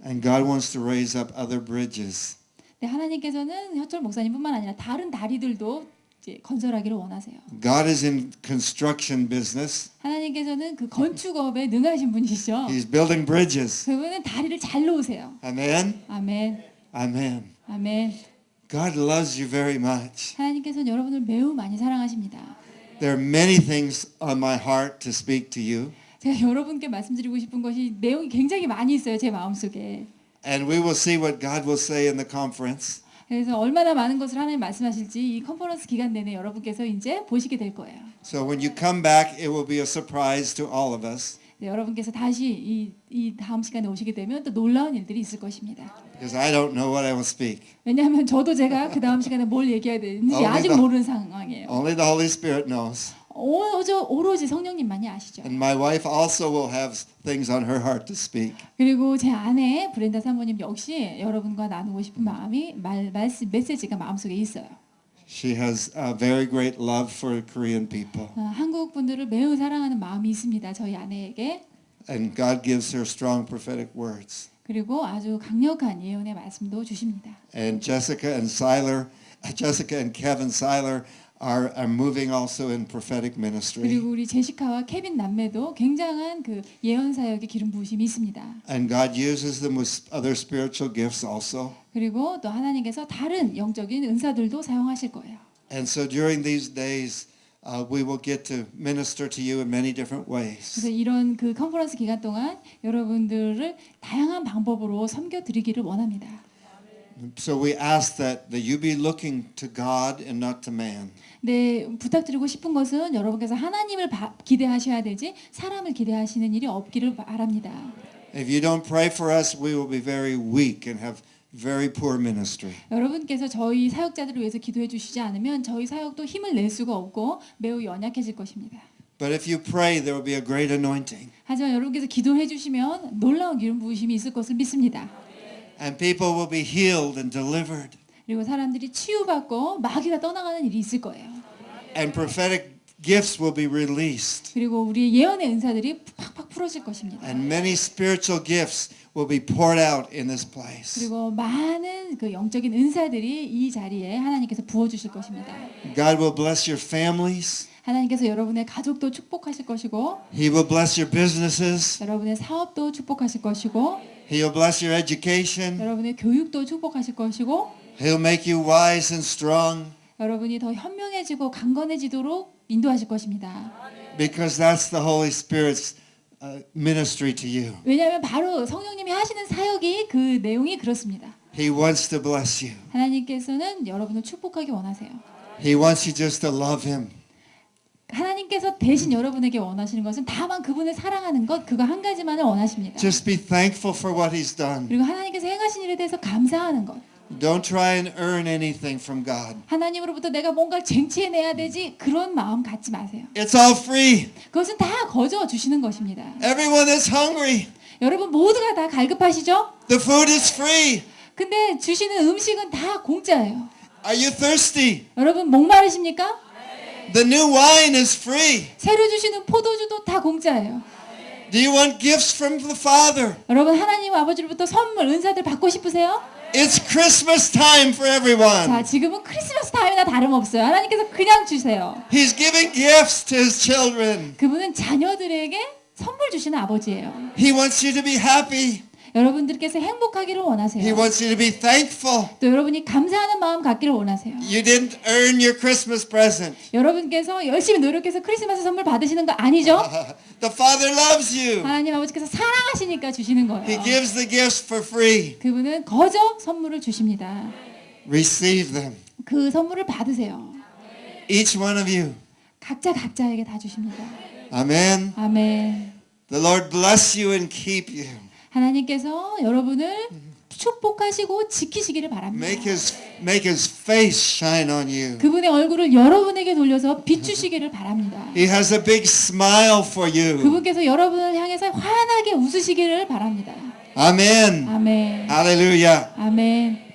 [SPEAKER 2] And God wants to raise up other bridges.
[SPEAKER 1] 네, 하나님께서는 허철 목사님뿐만 아니라 다른 다리들도 이제 건설하기를 원하세요.
[SPEAKER 2] God is in construction business.
[SPEAKER 1] 하나님께서는 그 건축업에 능하신 분이시죠.
[SPEAKER 2] He's building bridges.
[SPEAKER 1] 그분은 다리를 잘 놓으세요.
[SPEAKER 2] Amen.
[SPEAKER 1] 아멘.
[SPEAKER 2] Amen.
[SPEAKER 1] 아멘.
[SPEAKER 2] God loves you very much.
[SPEAKER 1] 하나님께서는 여러분을 매우 많이 사랑하십니다.
[SPEAKER 2] There are many things on my heart to speak to you.
[SPEAKER 1] 제가 여러분께 말씀드리고 싶은 것이 내용이 굉장히 많이 있어요. 제 마음속에.
[SPEAKER 2] And we will see what God will say in the conference.
[SPEAKER 1] 그래서 얼마나 많은 것을 하나님 말씀하실지 이 컨퍼런스 기간 내내 여러분께서 이제 보시게 될 거예요.
[SPEAKER 2] So when you come back, it will be a surprise to all of us.
[SPEAKER 1] 네, 여러분께서 다시 이 다음 시간에 오시게 되면 또 놀라운 일들이 있을 것입니다.
[SPEAKER 2] because I don't know what I will speak.
[SPEAKER 1] 왜냐하면 저도 제가 그 다음 시간에 뭘 얘기해야 되는지 아직 모르는 상황이에요.
[SPEAKER 2] Only the Holy Spirit knows.
[SPEAKER 1] 오로지 성령님만이 아시죠.
[SPEAKER 2] And my wife also will have things on her heart to speak.
[SPEAKER 1] 그리고 제 아내 브렌다 사모님 역시 여러분과 나누고 싶은 마음이 메시지가 마음속에 있어요.
[SPEAKER 2] She has a very great love for Korean people.
[SPEAKER 1] 한국 분들을 매우 사랑하는 마음이 있습니다. 저희 아내에게.
[SPEAKER 2] And God gives her strong prophetic words.
[SPEAKER 1] 그리고 아주 강력한 예언의 말씀도 주십니다.
[SPEAKER 2] And Jessica and Kevin Seiler are moving also in prophetic ministry.
[SPEAKER 1] 그리고 우리 제시카와 케빈 남매도 굉장한 그 예언 사역의 기름 부으심이 있습니다.
[SPEAKER 2] And God uses them with other spiritual gifts also.
[SPEAKER 1] 그리고 또 하나님께서 다른 영적인 은사들도 사용하실 거예요.
[SPEAKER 2] And so during these days, we will get to minister to you in many different ways.
[SPEAKER 1] 그래서 이런 그 컨퍼런스 기간 동안 여러분들을 다양한 방법으로 섬겨 드리기를 원합니다.
[SPEAKER 2] So we ask that you be looking to God and not to man.
[SPEAKER 1] 네, 부탁드리고 싶은 것은 여러분께서 하나님을 기대하셔야 되지 사람을 기대하시는 일이 없기를 바랍니다.
[SPEAKER 2] If you don't pray for us, we will be very weak and have very poor ministry.
[SPEAKER 1] 여러분께서 저희 사역자들을 위해서 기도해 주시지 않으면 저희 사역도 힘을 낼 수가 없고 매우 연약해질 것입니다.
[SPEAKER 2] But if you pray, there will be a great anointing.
[SPEAKER 1] 하지만 여러분께서 기도해 주시면 놀라운 기름 부으심이 있을 것을 믿습니다.
[SPEAKER 2] And people will be healed and delivered.
[SPEAKER 1] 그리고 사람들이 치유받고 마귀가 떠나가는 일이 있을 거예요.
[SPEAKER 2] And prophetic gifts will be released.
[SPEAKER 1] 그리고 우리의 예언의 은사들이 팍팍 풀어질 것입니다.
[SPEAKER 2] And many spiritual gifts will be poured out in this place.
[SPEAKER 1] 그리고 많은 그 영적인 은사들이 이 자리에 하나님께서 부어 주실 것입니다.
[SPEAKER 2] God will bless your families.
[SPEAKER 1] 하나님께서 여러분의 가족도 축복하실 것이고
[SPEAKER 2] He will bless your businesses.
[SPEAKER 1] 여러분의 사업도 축복하실 것이고
[SPEAKER 2] He will bless your education.
[SPEAKER 1] 여러분의 교육도 축복하실 것이고
[SPEAKER 2] He'll make you wise and strong
[SPEAKER 1] 여러분이 더 현명해지고 강건해지도록 인도하실 것입니다.
[SPEAKER 2] because that's the Holy Spirit's ministry to you.
[SPEAKER 1] 왜냐하면 바로 성령님이 하시는 사역이 그 내용이 그렇습니다.
[SPEAKER 2] He wants to bless you.
[SPEAKER 1] 하나님께서는 여러분을 축복하기 원하세요.
[SPEAKER 2] He wants you just to love Him.
[SPEAKER 1] 하나님께서 대신 여러분에게 원하시는 것은 다만 그분을 사랑하는 것 그거 한 가지만을 원하십니다.
[SPEAKER 2] Just be thankful for what He's done.
[SPEAKER 1] 그리고 하나님께서 행하신 일에 대해서 감사하는 것.
[SPEAKER 2] Don't try and earn anything from God.
[SPEAKER 1] 하나님으로부터 내가 뭔가 쟁취해내야 되지 그런 마음 갖지 마세요.
[SPEAKER 2] It's all free.
[SPEAKER 1] 그것은 다 거저 주시는 것입니다.
[SPEAKER 2] Everyone is hungry.
[SPEAKER 1] 여러분 모두가 다 갈급하시죠?
[SPEAKER 2] The food is free.
[SPEAKER 1] 근데 주시는 음식은 다 공짜예요.
[SPEAKER 2] Are you thirsty?
[SPEAKER 1] 여러분 목마르십니까?
[SPEAKER 2] The new wine is free.
[SPEAKER 1] 새로 주시는 포도주도 다 공짜예요.
[SPEAKER 2] Do you want gifts from the Father?
[SPEAKER 1] 여러분 하나님 아버지로부터 선물 은사들 받고 싶으세요?
[SPEAKER 2] It's Christmas time for everyone.
[SPEAKER 1] 자 지금은 크리스마스 타임이나 다름없어요. 하나님께서 그냥 주세요.
[SPEAKER 2] He's giving gifts to His children.
[SPEAKER 1] 그분은 자녀들에게 선물 주시는 아버지예요.
[SPEAKER 2] He wants you to be happy.
[SPEAKER 1] 여러분들께서 행복하기를
[SPEAKER 2] He
[SPEAKER 1] 원하세요.
[SPEAKER 2] wants you to be thankful.
[SPEAKER 1] 또 여러분이 감사하는 마음 갖기를 원하세요.
[SPEAKER 2] You didn't earn your Christmas present.
[SPEAKER 1] 여러분께서 열심히 노력해서 크리스마스 선물 받으시는 거 아니죠?
[SPEAKER 2] The Father loves you.
[SPEAKER 1] 하나님 아버지께서 사랑하시니까 주시는 거예요.
[SPEAKER 2] He gives the gifts for free.
[SPEAKER 1] 그분은 거저 선물을 주십니다.
[SPEAKER 2] Receive them.
[SPEAKER 1] 그 선물을 받으세요.
[SPEAKER 2] Each one of you.
[SPEAKER 1] 각자에게 다 주십니다.
[SPEAKER 2] Amen.
[SPEAKER 1] 아멘.
[SPEAKER 2] The Lord bless you and keep you.
[SPEAKER 1] 하나님께서 여러분을 축복하시고 지키시기를 바랍니다.
[SPEAKER 2] Make His face shine on you.
[SPEAKER 1] 그분의 얼굴을 여러분에게 돌려서 비추시기를 바랍니다.
[SPEAKER 2] He has a big smile for you.
[SPEAKER 1] 그분께서 여러분을 향해서 환하게 웃으시기를 바랍니다.
[SPEAKER 2] Amen.
[SPEAKER 1] 아멘.
[SPEAKER 2] Hallelujah.
[SPEAKER 1] 아멘.